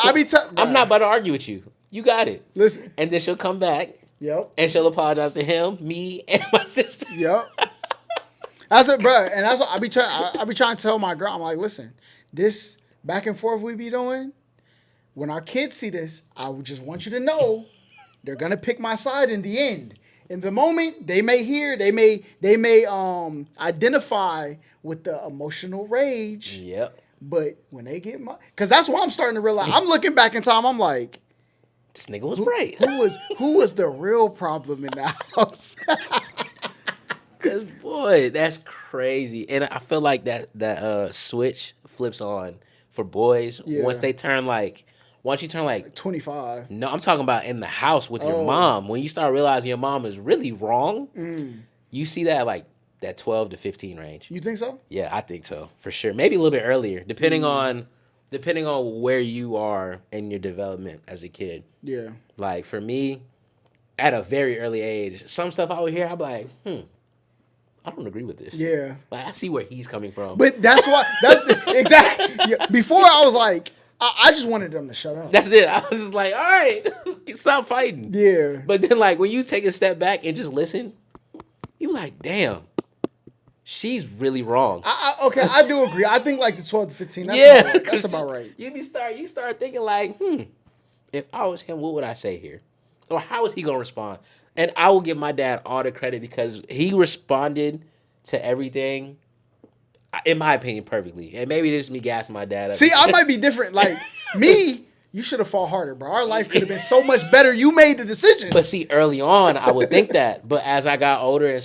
I'm not about to argue with you. You got it. Listen. And then she'll come back. Yep. And she'll apologize to him, me, and my sister. Yep. That's it, bro. And that's what I be trying to tell my girl. I'm like, listen, this back and forth we be doing, when our kids see this, I just want you to know they're gonna pick my side in the end. In the moment, they may identify with the emotional rage. Yep. But when they get because that's what I'm starting to realize. I'm looking back in time. I'm like, this nigga was right. Who was the real problem in the house? Cause boy, that's crazy. And I feel like that switch flips on for boys once you turn like 25. No, I'm talking about in the house with your mom. When you start realizing your mom is really wrong, you see that like that 12 to 15 range. You think so? Yeah, I think so, for sure. Maybe a little bit earlier, depending on where you are in your development as a kid. Yeah. Like for me, at a very early age, some stuff I would hear, I'd be like, I don't agree with this. Yeah. Like I see where he's coming from. But that's why exactly. Yeah. Before I was like, I just wanted them to shut up. That's it. I was just like, all right, stop fighting. Yeah. But then like when you take a step back and just listen, you're like, damn, she's really wrong. Okay, I do agree. I think like the 12 to 15. That's about right. You start thinking like, if I was him, what would I say here? Or how is he gonna respond? And I will give my dad all the credit because he responded to everything, in my opinion, perfectly. And maybe this is me gassing my dad up. See, I might be different. Like me, you should have fought harder, bro. Our life could have been so much better. You made the decision. But see, early on, I would think that. But as I got older and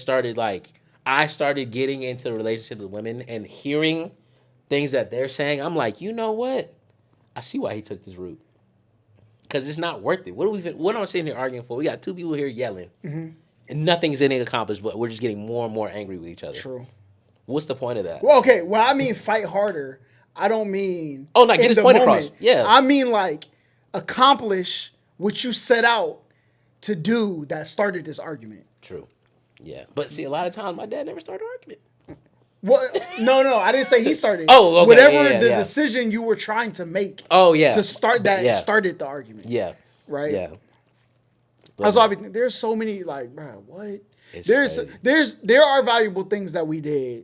I started getting into relationships with women and hearing things that they're saying, I'm like, you know what? I see why he took this route. Because it's not worth it. What are we sitting here arguing for? We got two people here yelling, and nothing's getting accomplished, but we're just getting more and more angry with each other. True. What's the point of that? Well, okay. When I mean fight harder, I don't mean get his point across. Yeah. I mean like accomplish what you set out to do that started this argument. True. Yeah. But see, a lot of times my dad never started an argument. Well, no, I didn't say he started. Oh, okay. Whatever the decision you were trying to make. Oh, yeah. To start that, it started the argument. Yeah. Right? Yeah. That's why there's so many, like, bro, what? It's there are valuable things that we did,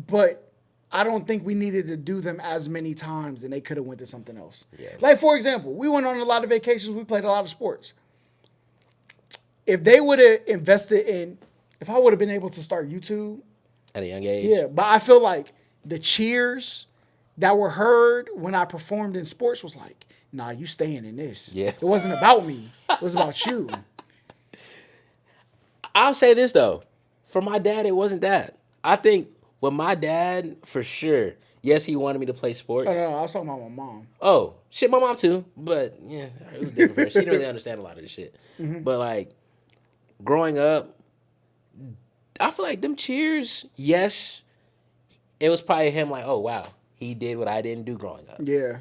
but I don't think we needed to do them as many times, and they could have went to something else. Yeah. Like, for example, we went on a lot of vacations. We played a lot of sports. If they would have invested if I would have been able to start YouTube at a young age. Yeah, but I feel like the cheers that were heard when I performed in sports was like, nah, you staying in this. Yeah. It wasn't about me. It was about you. I'll say this, though. For my dad, it wasn't that. I think with my dad, for sure, yes, he wanted me to play sports. No, I was talking about my mom. Oh, shit, my mom too. But, yeah, it was different for her. She didn't really understand a lot of this shit. Mm-hmm. But, like, growing up, I feel like them cheers, yes, it was probably him like, oh, wow, he did what I didn't do growing up. Yeah.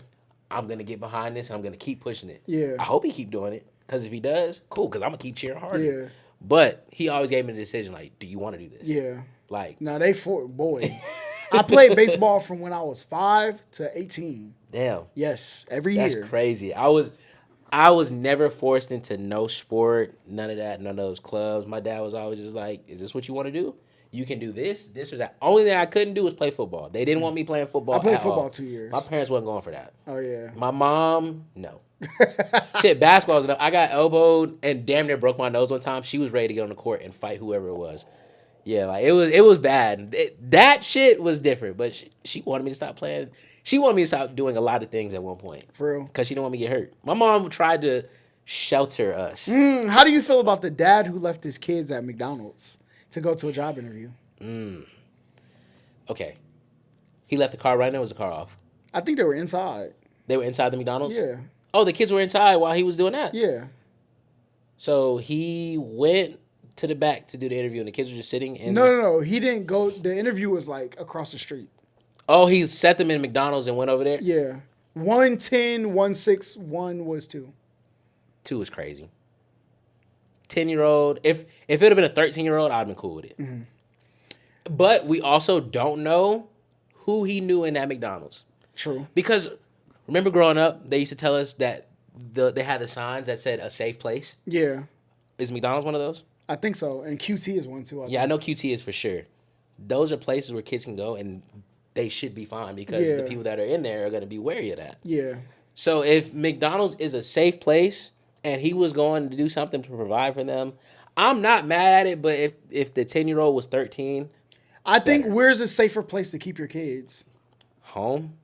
I'm going to get behind this, and I'm going to keep pushing it. Yeah. I hope he keep doing it. Because if he does, cool. Because I'm gonna keep cheering harder. Yeah. But he always gave me the decision like, do you want to do this? Yeah. Like, now boy. I played baseball from when I was 5 to 18. Damn. Yes, every year. That's crazy. I was never forced into no sport, none of that, none of those clubs. My dad was always just like, is this what you want to do? You can do this or that. Only thing I couldn't do was play football. They didn't want me playing football. I played football all. 2 years. My parents wasn't going for that. Oh yeah. My mom, no. Shit, basketball was enough. I got elbowed and damn near broke my nose one time. She was ready to get on the court and fight whoever it was. Yeah, like it was bad. That shit was different, but she wanted me to stop playing. She wanted me to stop doing a lot of things at one point. For real? Because she didn't want me to get hurt. My mom tried to shelter us. How do you feel about the dad who left his kids at McDonald's to go to a job interview? Okay. He left the car running or was the car off? I think they were inside. They were inside the McDonald's? Yeah. Oh, the kids were inside while he was doing that? Yeah. So he went to the back to do the interview and the kids were just sitting in... No. He didn't go... The interview was like across the street. Oh, he set them in McDonald's and went over there? Yeah. 110, 16, 1 was 2. 2 is crazy. 10-year-old. If it would have been a 13-year-old, I'd have been cool with it. Mm-hmm. But we also don't know who he knew in that McDonald's. True. Because remember growing up, they used to tell us that they had the signs that said a safe place. Yeah. Is McDonald's one of those? I think so. And QT is one too. I know QT is for sure. Those are places where kids can go and they should be fine because the people that are in there are going to be wary of that. Yeah. So if McDonald's is a safe place and he was going to do something to provide for them, I'm not mad at it. But if the 10-year-old was 13... I think where's a safer place to keep your kids? Home.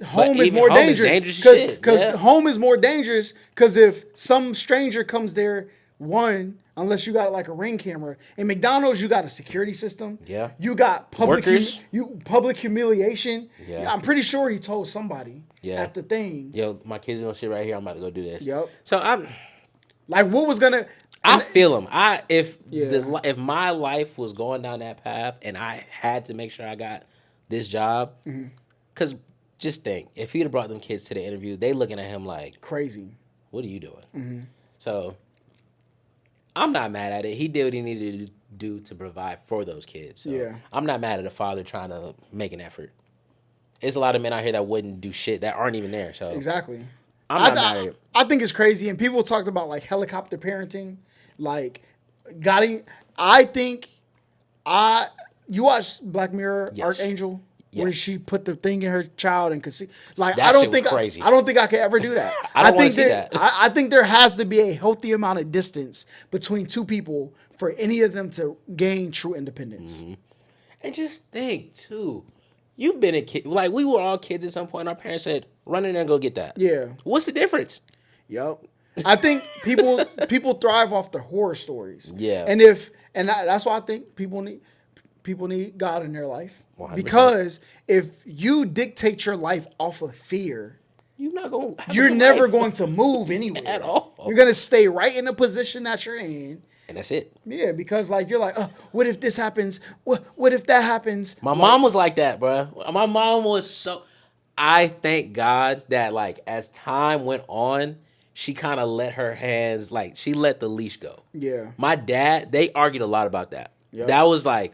Home is more dangerous because home is more dangerous because if some stranger comes there, unless you got like a Ring camera. In McDonald's, you got a security system. Yeah. You got public humiliation. Yeah. I'm pretty sure he told somebody at the thing. Yo, my kids are gonna sit right here. I'm about to go do this. Yep. So I'm like, what was gonna? I feel him. If my life was going down that path and I had to make sure I got this job, because just think, if he'd have brought them kids to the interview, they looking at him like crazy. What are you doing? Mm-hmm. So I'm not mad at it. He did what he needed to do to provide for those kids. So I'm not mad at a father trying to make an effort. There's a lot of men out here that wouldn't do shit that aren't even there. So exactly. I'm not mad at it. I think it's crazy, and people talked about like helicopter parenting. Like, you watched Black Mirror, Archangel, where she put the thing in her child and could see. Like, I don't think I could ever do that. I think there has to be a healthy amount of distance between two people for any of them to gain true independence. Mm-hmm. And just think too, you've been a kid. Like, we were all kids at some point. Our parents said, "Run in there and go get that." Yeah. What's the difference? Yep. I think people thrive off the horror stories. Yeah. And that's why I think people need God in their life. 100%. Because if you dictate your life off of fear, you're never going to move anywhere at all. You're going to stay right in the position that you're in. And that's it. Yeah, because like you're like, what if this happens? What if that happens? My mom was like that, bro. My mom was so. I thank God that like as time went on, she kind of let her hands, like, she let the leash go. Yeah. My dad, they argued a lot about that. Yep. That was, like,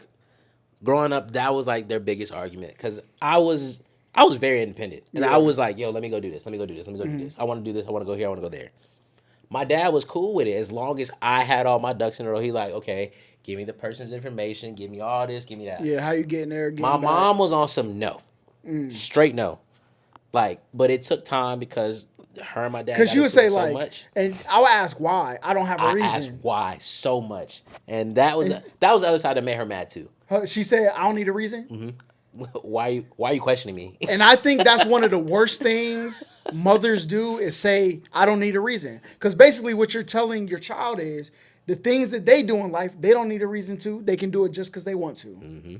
growing up, that was, like, their biggest argument. Because I was very independent. And I was like, yo, let me go do this. Let me go do this. Let me go do this. I want to do this. I want to go here. I want to go there. My dad was cool with it. As long as I had all my ducks in a row, he's like, okay, give me the person's information. Give me all this. Give me that. Yeah, how you getting there? My mom was on some no. Straight no. Like, but it took time because her and my dad. Because you would say so like, much. And I would ask why. I don't have a reason. I asked why so much, and that was the other side that made her mad too. She said, "I don't need a reason." Mm-hmm. Why are you questioning me? And I think that's one of the worst things mothers do is say, "I don't need a reason," because basically what you're telling your child is the things that they do in life they don't need a reason to. They can do it just because they want to. Mm-hmm.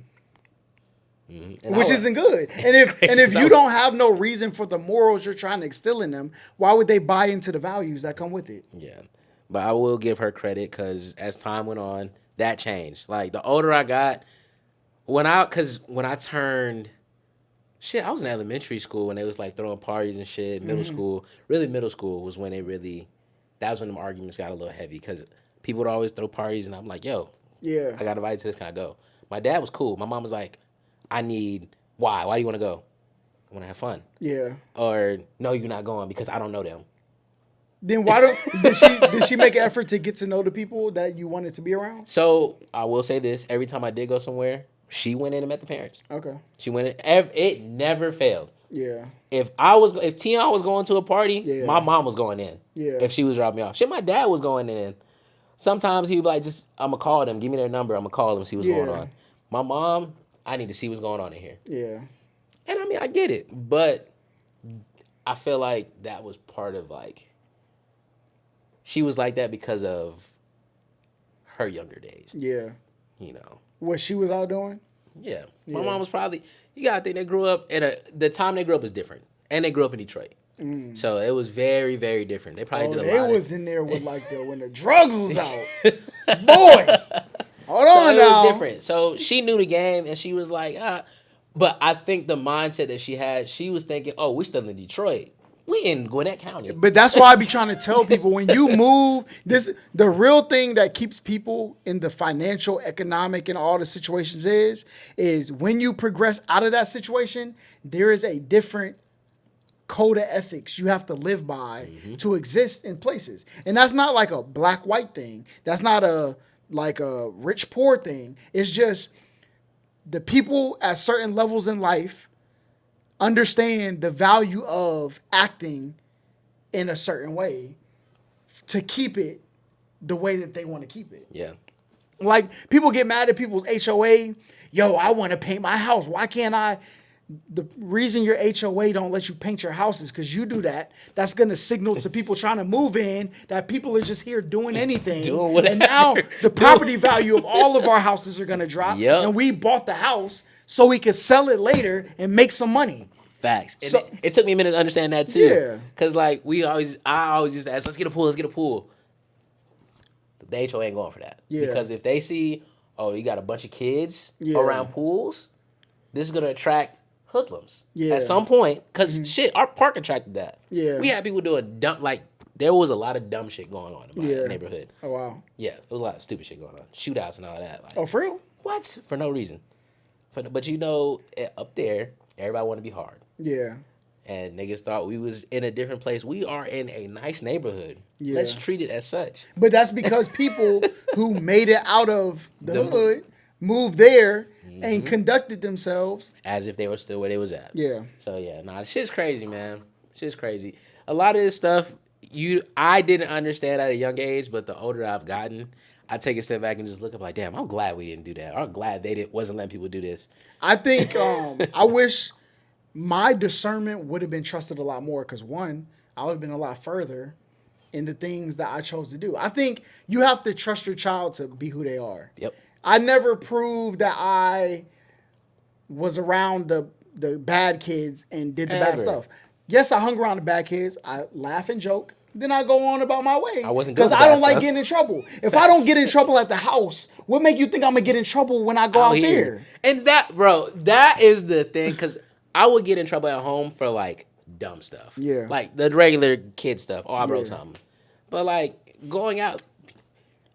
Mm-hmm. Which isn't good. And if you don't have no reason for the morals you're trying to instill in them, why would they buy into the values that come with it? Yeah. But I will give her credit because as time went on, that changed. Like the older I got, when I turned, I was in elementary school when they was like throwing parties and shit. Middle school was when that's when the arguments got a little heavy because people would always throw parties, and I'm like, yo, Yeah. I got invited to this. Can I go? My dad was cool. My mom was like, why? Why do you want to go? I want to have fun. Yeah. Or, no, you're not going because I don't know them. Then why don't did she make an effort to get to know the people that you wanted to be around? So I will say this: every time I did go somewhere, she went in and met the parents. Okay. She went in. It never failed. Yeah. If Tion was going to a party, my mom was going in. Yeah. If she was dropping me off, my dad was going in. Sometimes he'd be like, I'm gonna call them, give me their number, I'm gonna call them, see what's going on. My mom, I need to see what's going on in here. Yeah. And I mean, I get it, but I feel like that was part of like. She was like that because of her younger days. Yeah. You know. What she was out doing? Yeah. My mom was probably, you gotta think they grew up the time they grew up was different. And they grew up in Detroit. So it was very, very different. They probably did a lot. They was in there with like when the drugs was out. Boy. Hold on now. It was different. So she knew the game and she was like, but I think the mindset that she had, she was thinking, oh, we still in Detroit. We in Gwinnett County. But that's why I be trying to tell people when you move, the real thing that keeps people in the financial, economic, and all the situations is when you progress out of that situation, there is a different code of ethics you have to live by to exist in places. And that's not like a black-white thing. That's not a rich-poor thing. It's just the people at certain levels in life understand the value of acting in a certain way to keep it the way that they want to keep it. Yeah. Like, people get mad at people's HOA. Yo, I want to paint my house. Why can't I? The reason your HOA don't let you paint your house is because you do that. That's going to signal to people trying to move in that people are just here doing anything. Doing whatever. And now the property value of all of our houses are going to drop. Yep. And we bought the house so we could sell it later and make some money. Facts. So, it took me a minute to understand that too. Yeah. Cause like I always just ask, let's get a pool. The HOA ain't going for that. Yeah. Because if they see, oh, you got a bunch of kids around pools, this is gonna attract hoodlums. Yeah. At some point, cause our park attracted that. Yeah. We had people doing there was a lot of dumb shit going on in my neighborhood. Oh wow. Yeah, there was a lot of stupid shit going on. Shootouts and all that. Like, oh, for real? What? For no reason. But up there, everybody want to be hard. Yeah. And niggas thought we was in a different place. We are in a nice neighborhood. Yeah. Let's treat it as such. But that's because people who made it out of the hood moved there and conducted themselves as if they were still where they was at. Yeah. So shit's crazy, man. Shit's crazy. A lot of this stuff I didn't understand at a young age, but the older I've gotten, I take a step back and just look up like, damn, I'm glad we didn't do that. I'm glad wasn't letting people do this. I think I wish my discernment would have been trusted a lot more because, one, I would have been a lot further in the things that I chose to do. I think you have to trust your child to be who they are. Yep. I never proved that I was around the bad kids and did the bad stuff. Yes, I hung around the bad kids. I laugh and joke. Then I go on about my way. I wasn't good because I don't like getting in trouble. If I don't get in trouble at the house, what make you think I'm gonna get in trouble when I go out there? And that is the thing, because I would get in trouble at home for like dumb stuff. Yeah. Like the regular kid stuff. Oh, I broke something. But like going out,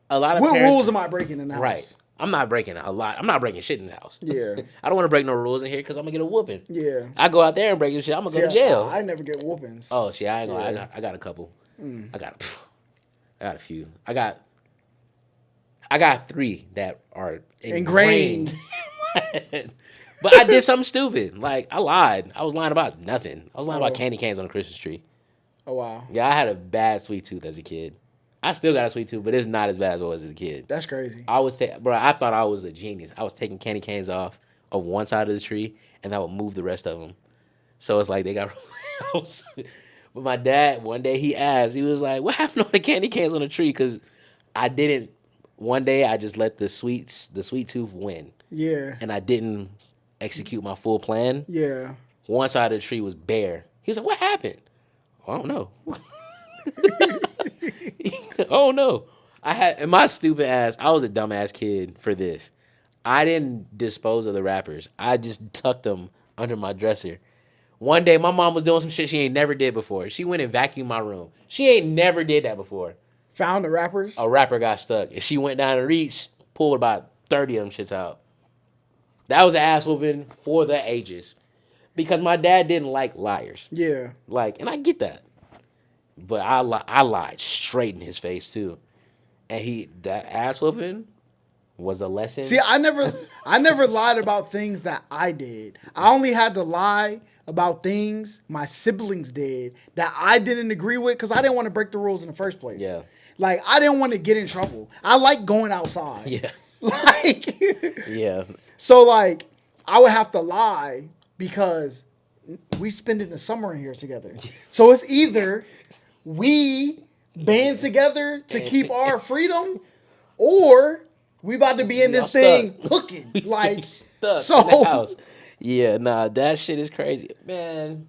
a lot of what parents, rules am I breaking in the house? Right. I'm not breaking a lot. I'm not breaking shit in the house. Yeah. I don't want to break no rules in here because I'm gonna get a whooping. Yeah. I go out there and break shit. I'm gonna go to jail. I never get whoopings. Oh shit! I ain't gonna. I got a couple. I got a few. I got 3 that are ingrained. But I did something stupid. Like, I lied. I was lying about nothing. I was lying about candy canes on a Christmas tree. Oh, wow. Yeah, I had a bad sweet tooth as a kid. I still got a sweet tooth, but it's not as bad as it was as a kid. That's crazy. I thought I was a genius. I was taking candy canes off of one side of the tree, and I would move the rest of them. So it's like they got... But my dad, one day he asked, he was like, what happened to the candy canes on the tree? Because I didn't... One day I just let the sweet tooth win. Yeah. And I didn't execute my full plan. Yeah. One side of the tree was bare. He was like, what happened? I don't know. Oh no. And my stupid ass, I was a dumbass kid for this. I didn't dispose of the wrappers. I just tucked them under my dresser. One day, my mom was doing some shit she ain't never did before. She went and vacuumed my room. She ain't never did that before. Found the wrappers? A wrapper got stuck. And she went down and reached, pulled about 30 of them shits out. That was an ass whooping for the ages. Because my dad didn't like liars. Yeah. Like, and I get that. But I lied straight in his face, too. And that ass whooping was a lesson. See, I never lied about things that I did. I only had to lie about things my siblings did that I didn't agree with because I didn't want to break the rules in the first place. Yeah. Like, I didn't want to get in trouble. I like going outside. Yeah. Like, yeah. So, like, I would have to lie because we spending the summer in here together. So it's either we band together to keep our freedom, or we about to be in this thing cooking. Like, stuck in the house. Yeah, nah, that shit is crazy. Man,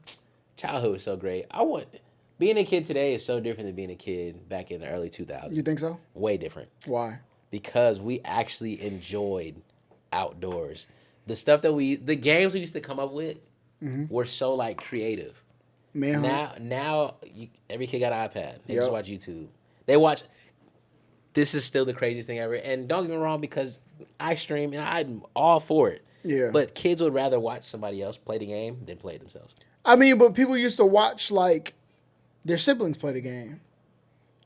childhood was so great. Being a kid today is so different than being a kid back in the early 2000s. You think so? Way different. Why? Because we actually enjoyed outdoors. The games we used to come up with were so like creative. Man, now every kid got an iPad. They just watch YouTube. They watch. This is still the craziest thing ever. And don't get me wrong, because I stream and I'm all for it. Yeah. But kids would rather watch somebody else play the game than play it themselves. I mean, but people used to watch like their siblings play the game.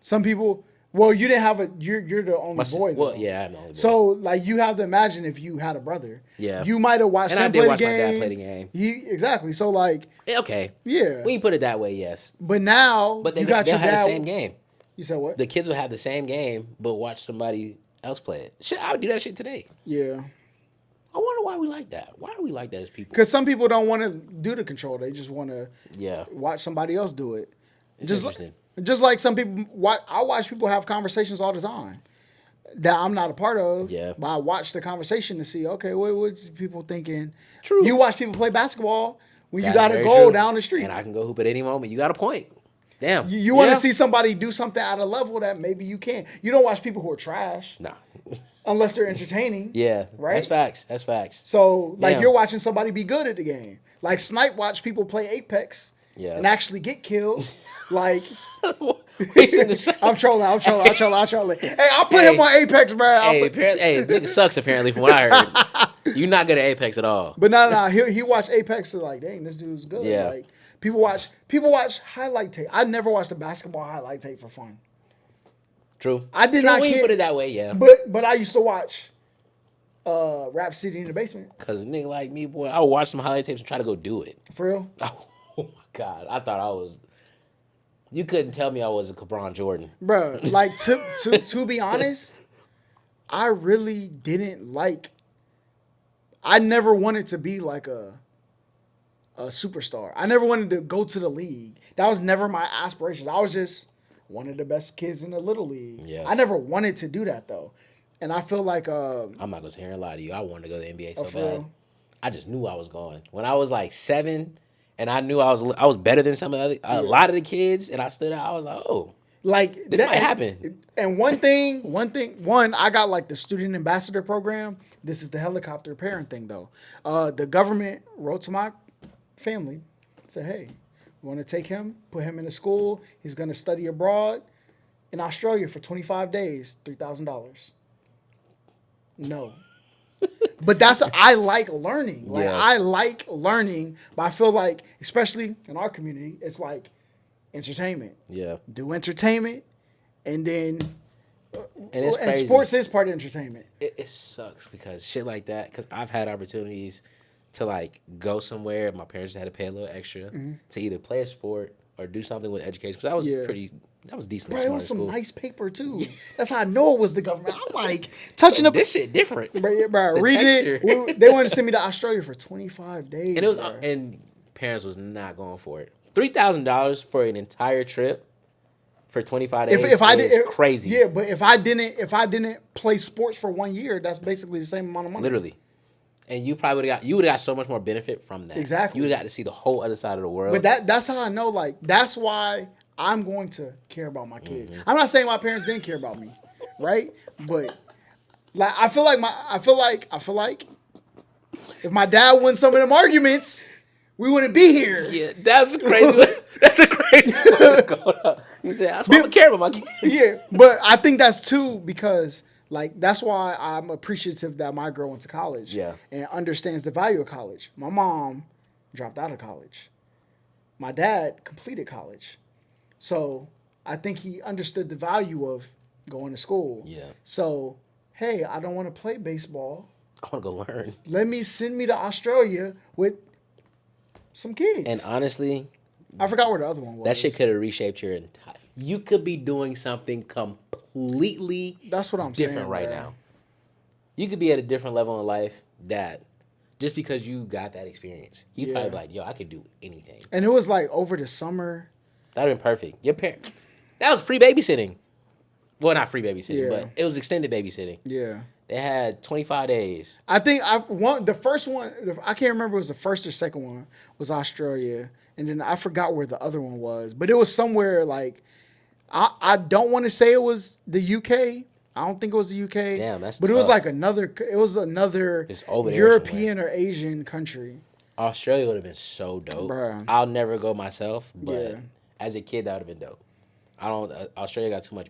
Some people. Well, you didn't have you're the only boy, though. Well, yeah, I'm the only boy. So, like, you have to imagine if you had a brother. Yeah. You might have watched him play the game. And I did watch my dad play the game. Exactly. So, like. Okay. Yeah. We can put it that way, yes. But now, they'll have the same game. You said what? The kids will have the same game, but watch somebody else play it. Shit, I would do that shit today. Yeah. I wonder why we like that. Why do we like that as people? Because some people don't want to do the control. They just want to watch somebody else do it. Just like some people, I watch people have conversations all the time that I'm not a part of. Yeah. But I watch the conversation to see, okay, what's people thinking? True. You watch people play basketball when you got to go down the street. And I can go hoop at any moment. You got a point. Damn. You want to see somebody do something at a level that maybe you can't. You don't watch people who are trash. Nah. Unless they're entertaining. Yeah. Right? That's facts. So, like, you're watching somebody be good at the game. Like, Snipe watch people play Apex and actually get killed. Like, I'm trolling. Hey, I'll put him on Apex, bro. Nigga sucks apparently from what I heard. You're not good at Apex at all. But no. He watched Apex and like, dang, this dude's good. Yeah. Like, people watch highlight tape. I never watched a basketball highlight tape for fun. True. I did not put it that way, yeah. But I used to watch Rap City in the Basement. Cause a nigga like me, boy, I would watch some highlight tapes and try to go do it. For real? Oh my God. I thought I was. You couldn't tell me I was a LeBron Jordan. Bro, like to be honest, I really didn't like. I never wanted to be like a superstar. I never wanted to go to the league. That was never my aspirations. I was just one of the best kids in the little league. Yeah. I never wanted to do that though. And I feel like I'm not gonna sit here and lie to you. I wanted to go to the NBA so bad. Real? I just knew I was going. When I was like 7 and I knew I was better than some of a lot of the kids, and I stood out, I was like, oh, like this might happen. And one, I got like the student ambassador program. This is the helicopter parent thing though. The government wrote to my family, said, hey, we want to take him, put him in a school. He's going to study abroad in Australia for 25 days, $3,000. No. But I like learning. Like, I like learning, but I feel like, especially in our community, it's like entertainment. Yeah. Do entertainment, and then and crazy. Sports is part of entertainment. It sucks because shit like that, because I've had opportunities to like go somewhere. My parents had to pay a little extra to either play a sport or do something with education, because I was that was decently smart. It was some nice paper too. That's how I know it was the government. I'm like touching up this shit different. Bro, read it. They wanted to send me to Australia for 25 days. And it was and parents was not going for it. $3,000 for an entire trip for 25 days is crazy. Yeah, but if I didn't play sports for 1 year, that's basically the same amount of money. Literally. And you probably would have got so much more benefit from that. Exactly. You would have got to see the whole other side of the world. But that's how I know, like, that's why I'm going to care about my kids. I'm not saying my parents didn't care about me, right? But like I feel like if my dad won some of them arguments, we wouldn't be here. Yeah, that's crazy. That's a crazy way to go. You said, that's why I care about my kids. Yeah, but I think that's too because like that's why I'm appreciative that my girl went to college. Yeah. And understands the value of college. My mom dropped out of college. My dad completed college. So I think he understood the value of going to school. Yeah. So, hey, I don't want to play baseball. I want to go learn. Send me to Australia with some kids. And honestly, I forgot where the other one was. that shit could have reshaped your entire. You could be doing something completely That's what I'm different saying, right man. now. You could be at a different level in life that just because you got that experience, you'd probably be like, yo, I could do anything. And it was like over the summer. That'd have been perfect. Your parents, that was free babysitting. Well, not free babysitting, but it was extended babysitting. Yeah. They had 25 days. I think the first one, I can't remember if it was the first or second one, was Australia. And then I forgot where the other one was. But it was somewhere like, I don't want to say it was the UK. I don't think it was the UK. Damn, that's But tough. it was like another It's over there European or Asian country. Australia would have been so dope. Bruh. I'll never go myself, but Yeah. as a kid, that would have been dope. Australia got too much,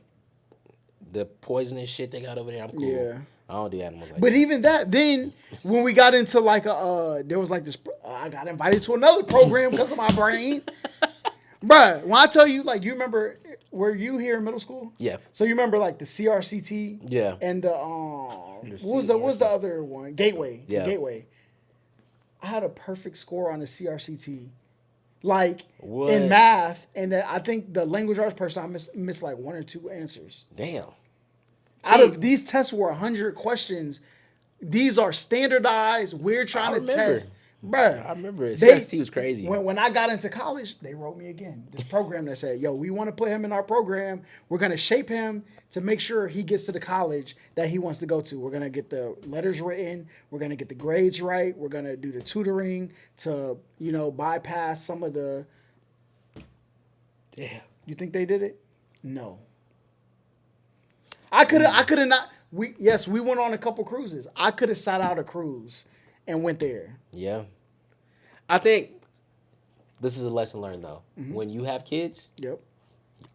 the poisonous shit they got over there. I'm cool. Yeah. I don't do animals like But that. even that, then when we got into like there was like this, I got invited to another program because of my brain. Bruh, when I tell you, like, you remember, were you here in middle school? Yeah. So you remember like the CRCT? Yeah. And the, what was the other one? Gateway. Yeah. The Gateway. I had a perfect score on the CRCT. Like, What? in math, and I think the language arts person, I missed like 1 or 2 answers. Damn. Out of these tests were 100 questions. These are standardized. We're trying to test. Bruh. I remember it. CST was crazy. When I got into college, they wrote me again. This program that said, yo, we want to put him in our program. We're going to shape him to make sure he gets to the college that he wants to go to. We're going to get the letters written. We're going to get the grades right. We're going to do the tutoring to, bypass some of the. Damn. You think they did it? No. I could have not. We went on a couple cruises. I could have sat out a cruise and went there. Yeah. I think this is a lesson learned, though. Mm-hmm. When you have kids, Yep.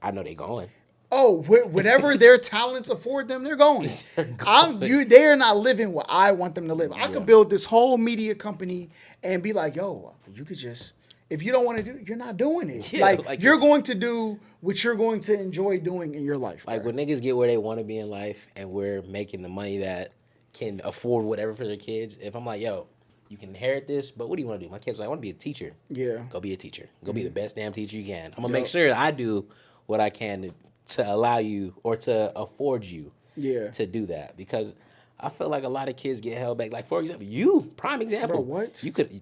I know they going. Oh, whatever their talents afford them, they're going. They're not living what I want them to live. I could build this whole media company and be like, yo, you could just, if you don't want to do it, you're not doing it. Yeah, like you're going to do what you're going to enjoy doing in your life. Like, when niggas get where they want to be in life and we're making the money that can afford whatever for their kids, if I'm like, yo, you can inherit this, but what do you want to do? My kid's like, I want to be a teacher. Yeah. Go be a teacher. Go be the best damn teacher you can. I'm going to make sure I do what I can to allow you or to afford you to do that. Because I feel like a lot of kids get held back. Like, for example, you, prime example. Bro, what?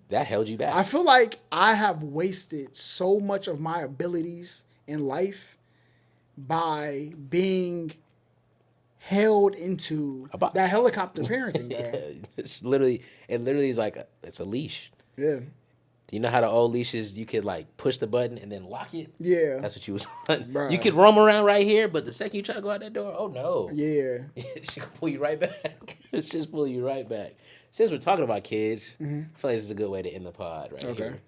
That held you back. I feel like I have wasted so much of my abilities in life by being held into that helicopter parenting. It literally is like it's a leash. Yeah. You know how the old leashes, you could like push the button and then lock it? Yeah. That's what you was on. Bruh. You could roam around right here, but the second you try to go out that door, oh no. Yeah. She can pull you right back. It's just pull you right back. Since we're talking about kids, I feel like this is a good way to end the pod right here.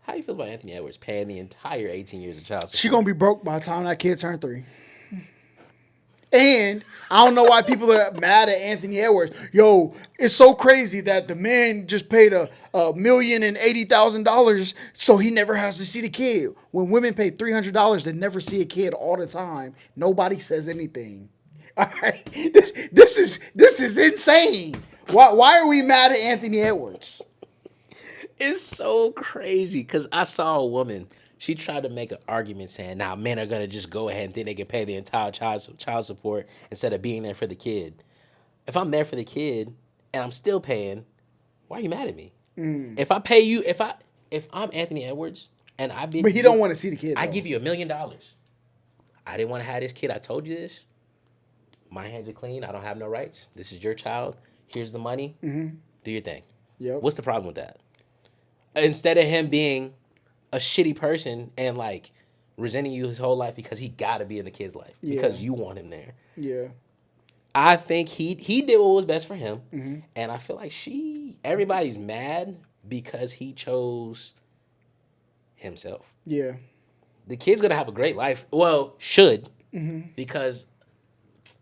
How do you feel about Anthony Edwards paying the entire 18 years of child support? She gonna be broke by the time that kid turned 3. And I don't know why people are mad at Anthony Edwards. Yo, it's so crazy that the man just paid $1,080,000 so he never has to see the kid. When women pay $300 to never see a kid all the time, nobody says anything. All right, this is insane. Why are we mad at Anthony Edwards? It's so crazy because I saw a woman. She tried to make an argument saying, "Now men are gonna just go ahead and think they can pay the entire child support instead of being there for the kid." If I'm there for the kid and I'm still paying, why are you mad at me? If I pay you, if I'm Anthony Edwards and but he don't want to see the kid. I give you $1 million. I didn't want to have this kid. I told you this. My hands are clean. I don't have no rights. This is your child. Here's the money. Do your thing. Yep. What's the problem with that? Instead of him being a shitty person and like resenting you his whole life because he got to be in the kid's life because you want him there. Yeah. I think he did what was best for him, and I feel like everybody's mad because he chose himself. Yeah. The kid's gonna have a great life. Well, should. Because,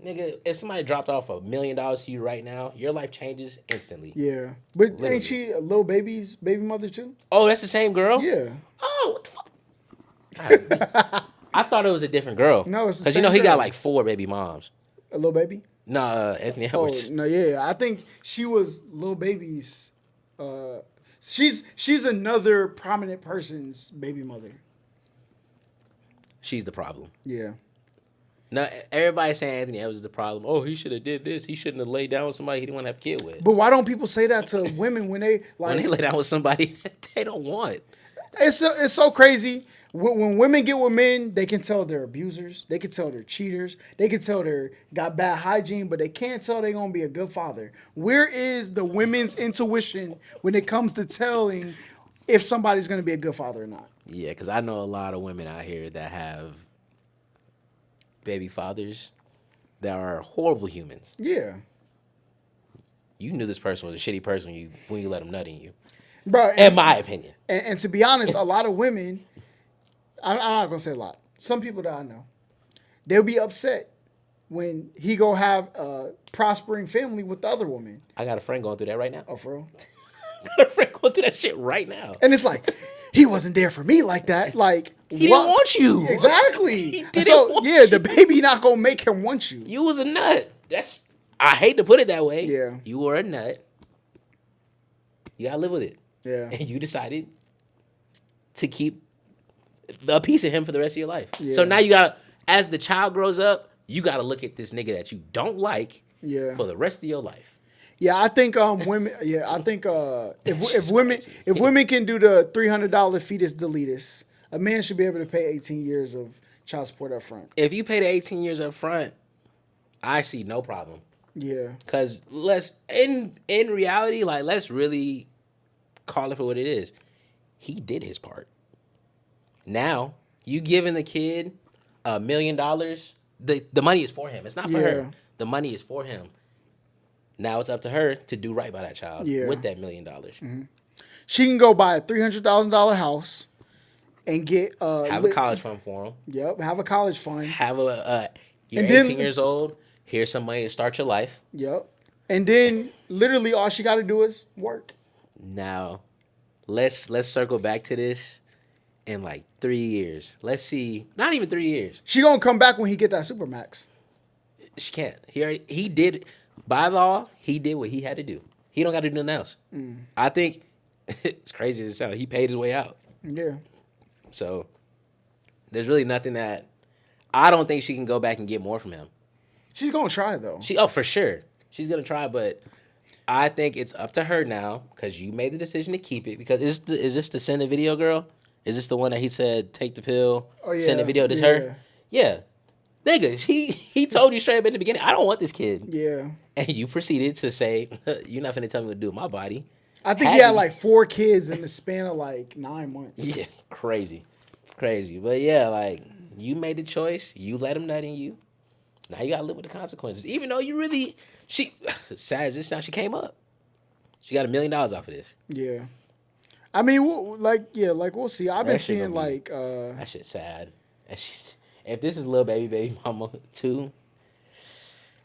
nigga, if somebody dropped off $1 million to you right now, your life changes instantly. Yeah. But Literally. ain't she a little baby's baby mother too? Oh, that's the same girl? Yeah. Oh, what the fuck? I thought it was a different girl. No, it's the Because, same he got girl. like 4 baby moms. A little baby? Nah, Anthony Oh, Edwards. no, yeah. I think she was little baby's she's another prominent person's baby mother. She's the problem. Yeah. Now, everybody's saying Anthony Edwards is the problem. Oh, he should have did this. He shouldn't have laid down with somebody he didn't want to have a kid with. But why don't people say that to women when they like When they lay down with somebody that they don't want. It's so crazy. When women get with men, they can tell they're abusers. They can tell they're cheaters. They can tell they're got bad hygiene, but they can't tell they're gonna be a good father. Where is the women's intuition when it comes to telling if somebody's gonna be a good father or not? Yeah, because I know a lot of women out here that have baby fathers that are horrible humans. Yeah, You knew this person was a shitty person when you let him nut in you. bro. In my opinion. And to be honest, a lot of women, I'm not gonna say a lot. Some people that I know, they'll be upset when he go have a prospering family with the other woman. I got a friend going through that right now. Oh, for real? I got a friend going through that shit right now. And it's like, he wasn't there for me like that. Like He didn't want you. Exactly. He didn't want yeah, you. the baby not gonna make him want you. You was a nut. I hate to put it that way. Yeah. You were a nut. You gotta live with it. Yeah. And you decided to keep a piece of him for the rest of your life. Yeah. So now you gotta, as the child grows up, you gotta look at this nigga that you don't like for the rest of your life. Yeah, I think women. Yeah, I think if women can do the $300 fetus deletus, a man should be able to pay 18 years of child support up front. If you pay the 18 years up front, I see no problem. Yeah. Cause in reality, like, let's really call it for what it is. He did his part. Now you giving the kid $1 million. The money is for him. It's not for her. The money is for him. Now it's up to her to do right by that child with that $1 million. Mm-hmm. She can go buy a $300,000 house and get have a college fund for him. Yep, have a college fund. Have you're 18 years old. Here's some money to start your life. Yep, and then literally all she got to do is work. Now, let's circle back to this in like 3 years. Let's see, not even 3 years. She gonna come back when he get that Supermax. She can't. He did. By law, he did what he had to do. He don't got to do nothing else. I think it's crazy as it sounds. He paid his way out. Yeah. So there's really nothing that I don't think she can go back and get more from him. She's gonna try though. For sure. She's gonna try, but I think it's up to her now because you made the decision to keep it. Because is this the send a video girl? Is this the one that he said take the pill, send a video? This her? Yeah. Nigga, he told you straight up in the beginning, I don't want this kid. Yeah. And you proceeded to say, you're not finna tell me what to do with my body. I think he had like 4 kids in the span of like 9 months. Yeah, crazy. But yeah, like, you made the choice. You let him nut in you. Now you gotta live with the consequences. Even though you really, sad as this sounds, she came up. She got $1 million off of this. Yeah. I mean, we'll see. I've been seeing like... that shit's sad. If this is Lil Baby Mama too...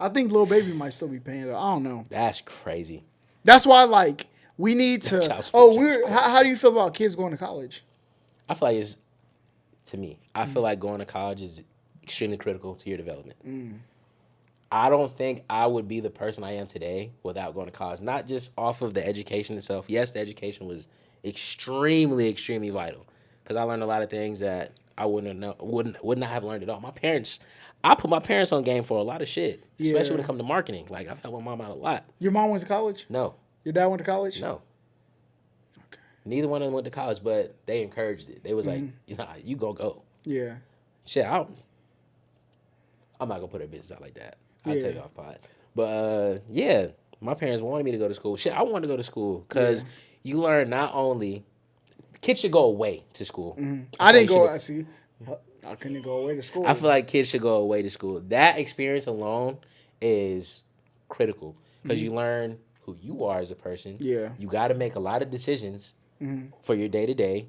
I think Lil Baby might still be paying it. I don't know. That's crazy. That's why, like, we need to... How do you feel about kids going to college? I feel like I feel like going to college is extremely critical to your development. I don't think I would be the person I am today without going to college. Not just off of the education itself. Yes, the education was extremely, extremely vital. Because I learned a lot of things that I would not have learned at all. I put my parents on game for a lot of shit, especially when it comes to marketing. Like, I've helped my mom out a lot. Your mom went to college? No. Your dad went to college? No. Okay. Neither one of them went to college, but they encouraged it. They was like, you gonna go. Yeah. Shit, I'm not gonna put her business out like that. I'll tell you off pod. But yeah, my parents wanted me to go to school. Shit, I wanted to go to school because you learn not only kids should go away to school. I didn't go. I couldn't go away to school. I feel like kids should go away to school. That experience alone is critical because you learn who you are as a person. Yeah. You got to make a lot of decisions for your day to day.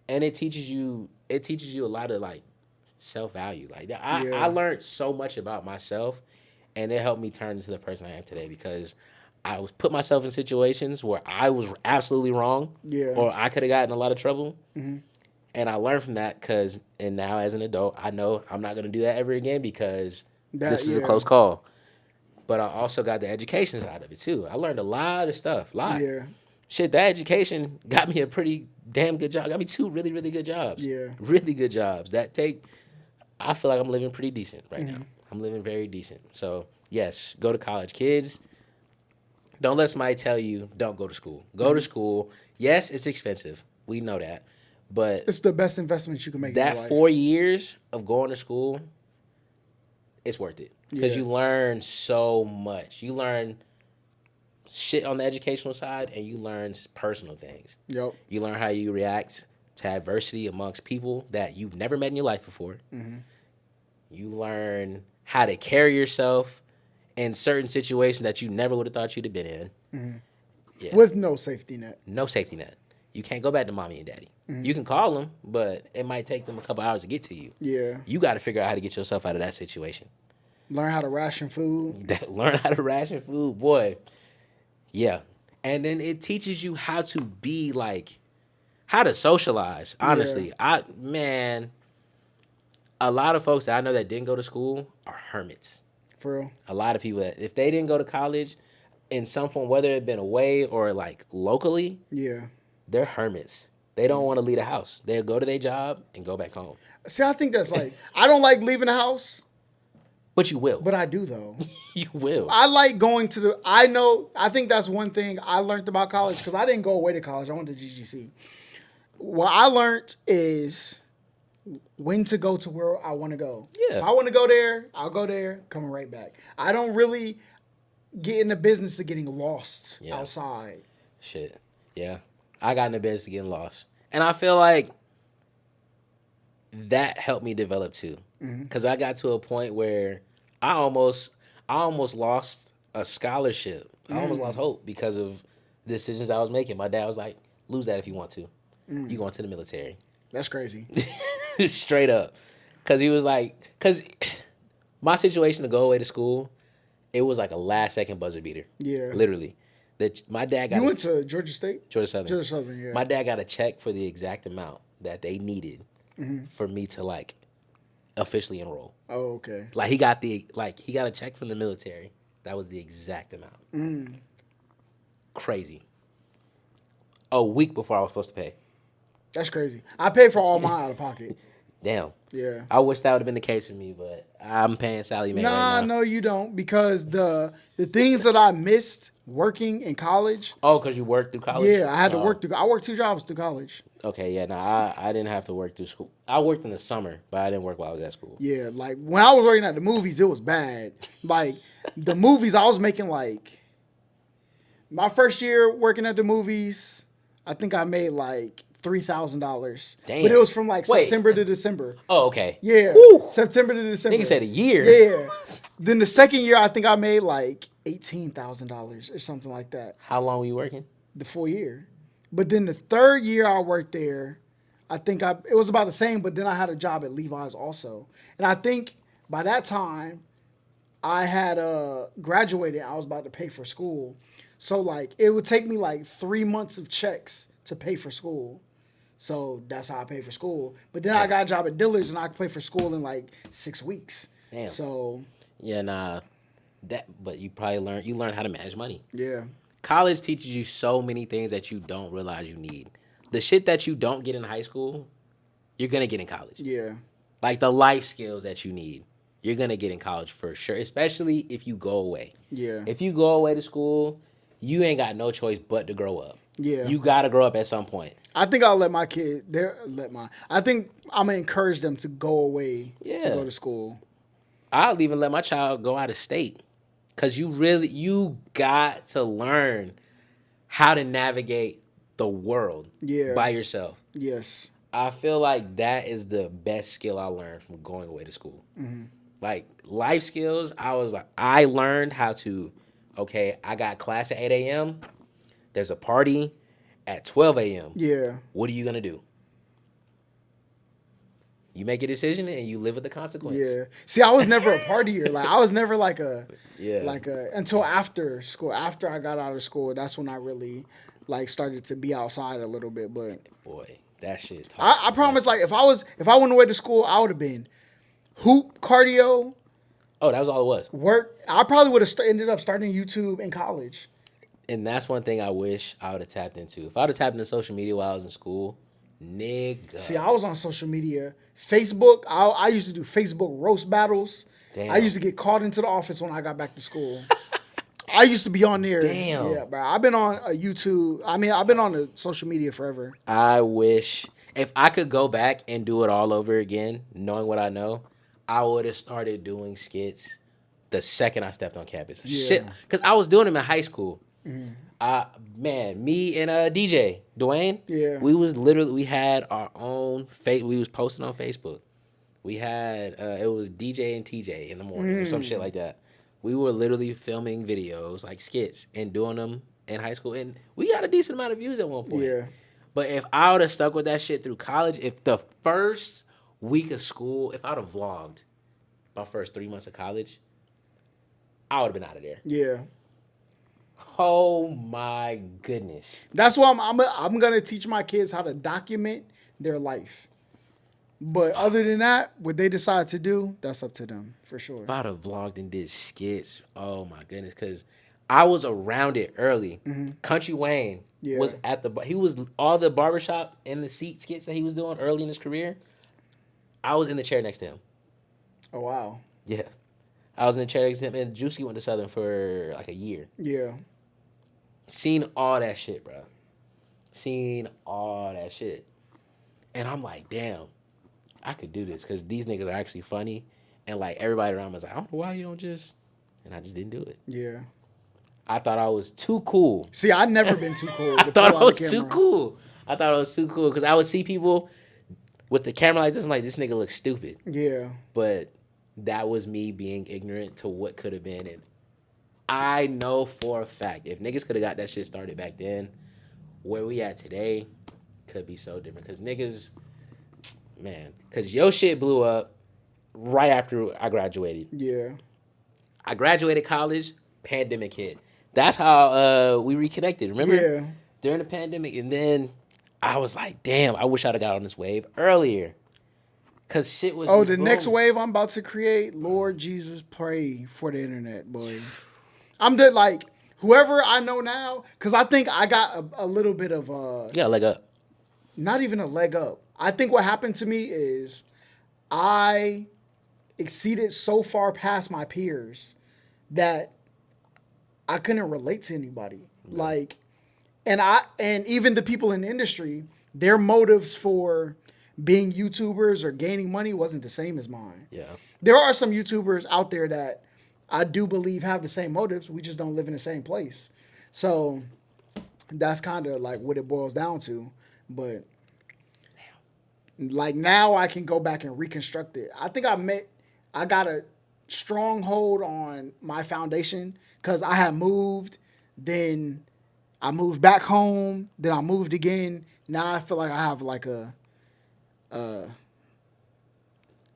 and it teaches you a lot of like self value. Like I Yeah. learned so much about myself, and it helped me turn into the person I am today because I was put myself in situations where I was absolutely wrong, Yeah. or I could have gotten in a lot of trouble, and I learned from that. And now as an adult, I know I'm not gonna do that ever again because That, this is a yeah. close call. But I also got the education side of it too. I learned a lot of stuff. Yeah. Shit, that education got me a pretty damn good job. Got me two really, really good jobs. Yeah. Really good jobs. I feel like I'm living pretty decent right now. I'm living very decent. So, yes, go to college. Kids, don't let somebody tell you don't go to school. Go to school. Yes, it's expensive. We know that. But It's the best investment you can make in your that four life. years of going to school, it's worth it. Because Yeah. you learn so much. You learn shit on the educational side and you learn personal things. Yep. You learn how you react to adversity amongst people that you've never met in your life before. You learn how to carry yourself in certain situations that you never would have thought you'd have been in. Yeah. With no safety net. No safety net. You can't go back to mommy and daddy. You can call them, but it might take them a couple hours to get to you. Yeah. You got to figure out how to get yourself out of that situation. Learn how to ration food. Learn how to ration food, boy. Yeah. And then it teaches you how to be like, how to socialize. Honestly, man, a lot of folks that I know that didn't go to school are hermits. For real. A lot of people that if they didn't go to college in some form, whether it been away or like locally, Yeah. they're hermits. They don't want to leave the house. They'll go to their job and go back home. See, I think that's like, I don't like leaving the house, But you will. but I do though. You will. I like going to I think that's one thing I learned about college because I didn't go away to college. I went to GGC. What I learned is when to go to where I want to go. Yeah. If I want to go there, I'll go there, coming right back. I don't really get in the business of getting lost outside. Shit. Yeah. I got in the business of getting lost. And I feel like that helped me develop too. Because I got to a point where I almost lost a scholarship. I almost lost hope because of decisions I was making. My dad was like, lose that if you want to. You going to the military. That's crazy. Straight up. Because he was like, because my situation to go away to school, it was like a last second buzzer beater. Yeah. Literally. My dad got You went to Georgia State? Georgia Southern. Georgia Southern, yeah. My dad got a check for the exact amount that they needed for me to like officially enroll. Oh, okay. Like he got a check from the military. That was the exact amount. Crazy. A week before I was supposed to pay. That's crazy. I paid for all mine out of pocket. Damn. Yeah. I wish that would have been the case for me, but I'm paying Sally Mae right now. No, you don't, because the things that I missed working in college. Oh, because you worked through college? Yeah, I had to work through. I worked 2 jobs through college. Okay, yeah, no, I didn't have to work through school. I worked in the summer, but I didn't work while I was at school. Yeah, like when I was working at the movies, it was bad. Like the movies, I was making like my first year working at the movies, I think I made like $3,000. Damn. But it was from like Wait. September to December. Oh, okay. Yeah, Woo. September to December. Nigga said a year. Yeah. Then the second year, I think I made like $18,000 or something like that. How long were you working? The full year. But then the third year I worked there, I think it was about the same, but then I had a job at Levi's also. And I think by that time, I had graduated. I was about to pay for school. So like it would take me like 3 months of checks to pay for school. So that's how I paid for school. But then I got a job at Dillard's and I could pay for school in like 6 weeks. Damn. So Yeah, nah. But you probably learn how to manage money. yeah. College teaches you so many things that you don't realize you need. The shit that you don't get in high school, you're gonna get in college. Yeah. Like the life skills that you need, you're gonna get in college for sure. Especially if you go away. Yeah. If you go away to school, you ain't got no choice but to grow up. Yeah. You gotta grow up at some point. I think I'll let my kid I think I'm gonna encourage them to go away to go to school. I'll even let my child go out of state. Cause you got to learn how to navigate the world by yourself. Yes. I feel like that is the best skill I learned from going away to school. Like life skills, I learned how to, okay, I got class at 8 a.m. There's a party at 12 a.m. Yeah. What are you gonna do? You make a decision and you live with the consequence. Yeah. See, I was never a partier. Like I was never like a Yeah. until after school. After I got out of school, that's when I really like started to be outside a little bit. But Boy, that shit I promise, like if I went away to school, I would have been hoop, cardio, Oh, that was all it was. work. I probably would have ended up starting YouTube in college. And that's one thing I wish I would have tapped into. If I would have tapped into social media while I was in school, nigga. See, I was on social media, Facebook. I used to do Facebook roast battles. Damn. I used to get called into the office when I got back to school. I used to be on there. Damn. Yeah, bro. I've been on a YouTube. I mean, I've been on the social media forever. I wish if I could go back and do it all over again, knowing what I know, I would have started doing skits the second I stepped on campus. Yeah. Shit, because I was doing them in high school. Man, me and DJ Dwayne, Yeah. we had our own we was posting on Facebook. We had it was DJ and TJ in the morning or some shit like that. We were literally filming videos like skits and doing them in high school, and we got a decent amount of views at one point. Yeah. But if I would have stuck with that shit through college, if the first week of school, if I would have vlogged my first 3 months of college, I would have been out of there. Yeah. Oh my goodness. That's why I'm gonna teach my kids how to document their life. But other than that, what they decide to do, that's up to them for sure. If I'd have vlogged and did skits, oh my goodness, because I was around it early. Country Wayne was at he was all the barbershop and the seat skits that he was doing early in his career. I was in the chair next to him. Oh wow. Yeah. I was in the chair next to him, and Juicy went to Southern for like a year. Yeah. Seen all that shit, bro. Seen all that shit. And I'm like, damn, I could do this because these niggas are actually funny. And like everybody around me was like, I don't know why you don't just. And I just didn't do it. Yeah. I thought I was too cool. See, I've never been too cool. I thought I was too cool. I thought I was too cool because I would see people with the camera like this. I'm like, this nigga looks stupid. Yeah. But that was me being ignorant to what could have been. And I know for a fact, if niggas could have got that shit started back then, where we at today could be so different. Because niggas, man, because your shit blew up right after I graduated. Yeah. I graduated college, pandemic hit. That's how we reconnected, remember? Yeah. During the pandemic. And then I was like, damn, I wish I'd have got on this wave earlier. Because shit was the next wave I'm about to create, Lord Jesus, pray for the internet, boy. I'm like, whoever I know now, because I think I got a little bit of you got a leg up. Not even a leg up. I think what happened to me is I exceeded so far past my peers that I couldn't relate to anybody. Yeah. Like, and even the people in the industry, their motives for being YouTubers or gaining money wasn't the same as mine. Yeah. There are some YouTubers out there that I do believe have the same motives. We just don't live in the same place. So that's kind of like what it boils down to. But like now I can go back and reconstruct it. I think I got a strong hold on my foundation because I had moved, then I moved back home, then I moved again. Now I feel like I have like a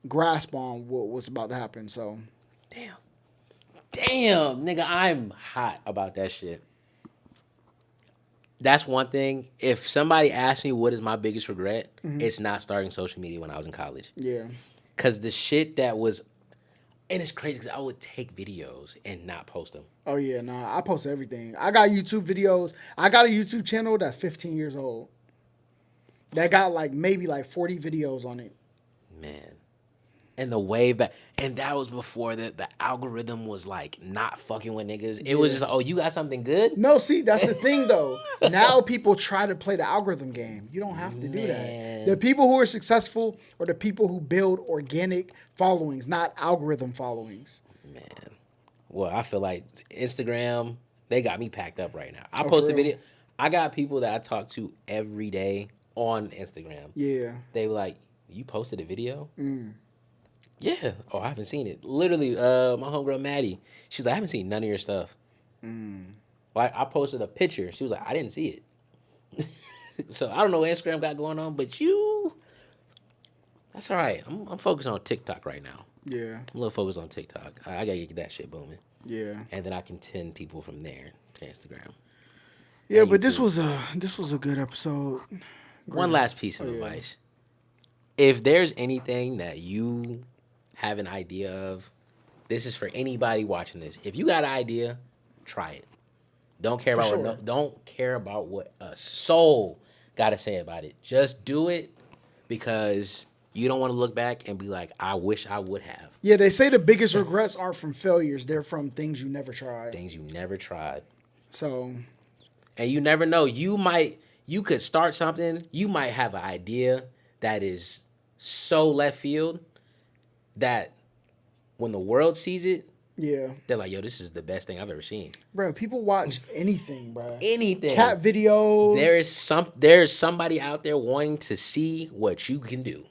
grasp on what's about to happen. So, damn, nigga, I'm hot about that shit. That's one thing. If somebody asks me what is my biggest regret, it's not starting social media when I was in college. Yeah, because the shit that was, and it's crazy because I would take videos and not post them. Oh yeah, nah, I post everything. I got YouTube videos. I got a YouTube channel that's 15 years old. That got like maybe like 40 videos on it. Man. And the wave back. And that was before the algorithm was like not fucking with niggas. It was just, oh, you got something good? No, see, that's the thing though. Now people try to play the algorithm game. You don't have to do that. The people who are successful are the people who build organic followings, not algorithm followings. Man. Well, I feel like Instagram, they got me packed up right now. I post a video. I got people that I talk to every day on Instagram. Yeah. They were like, you posted a video? Yeah. Oh, I haven't seen it. Literally, my homegirl Maddie, she's like, I haven't seen none of your stuff. Like, I posted a picture. She was like, I didn't see it. So I don't know what Instagram got going on, but you That's all right. I'm focused on TikTok right now. Yeah. I'm a little focused on TikTok. I gotta get that shit booming. Yeah. And then I can send people from there to Instagram. Yeah, but this was a good episode. One last piece of advice. If there's anything that you have an idea of, this is for anybody watching this. If you got an idea, try it. Don't care about what a soul gotta say about it. Just do it because you don't want to look back and be like, I wish I would have. Yeah, they say the biggest regrets aren't from failures; they're from things you never tried. Things you never tried. So, and you never know. You could start something. You might have an idea that is so left field that when the world sees it, they're like, yo, this is the best thing I've ever seen. Bro, people watch anything, bro. Anything. Cat videos. There's somebody out there wanting to see what you can do.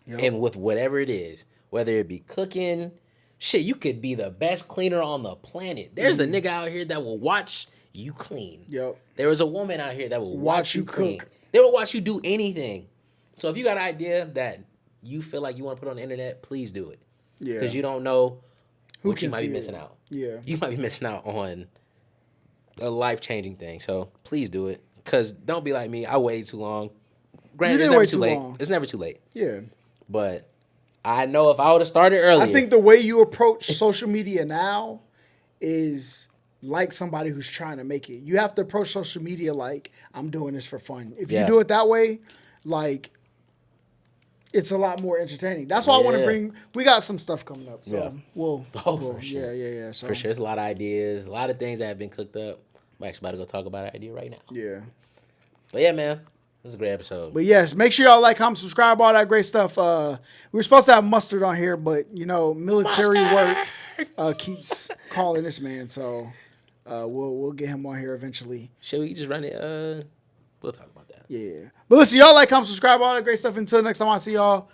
Yep. And with whatever it is, whether it be cooking, shit, you could be the best cleaner on the planet. There's a nigga out here that will watch you clean. Yep. There is a woman out here that will watch you clean. Cook. They will watch you do anything. So if you got an idea that you feel like you want to put on the internet, please do it. Yeah. Because you don't know what you might be missing out. Yeah. You might be missing out on a life-changing thing. So please do it. Because don't be like me. I waited too long. Granted, it's never too late. It's never too late. Yeah. But I know if I would have started earlier. I think the way you approach social media now is like somebody who's trying to make it. You have to approach social media like, I'm doing this for fun. If you do it that way, like, it's a lot more entertaining. That's why I want to bring. We got some stuff coming up, so we'll. For sure. Yeah. So for sure, there's a lot of ideas, a lot of things that have been cooked up. I'm actually about to go talk about an idea right now. Yeah. But yeah, man, this is a great episode. But yes, make sure y'all like, comment, subscribe, all that great stuff. We were supposed to have Mustard on here, but military work keeps calling this man, so we'll get him on here eventually. Should we just run it? We'll talk about that. Yeah. But listen, y'all like, comment, subscribe, all that great stuff. Until next time, I'll see y'all.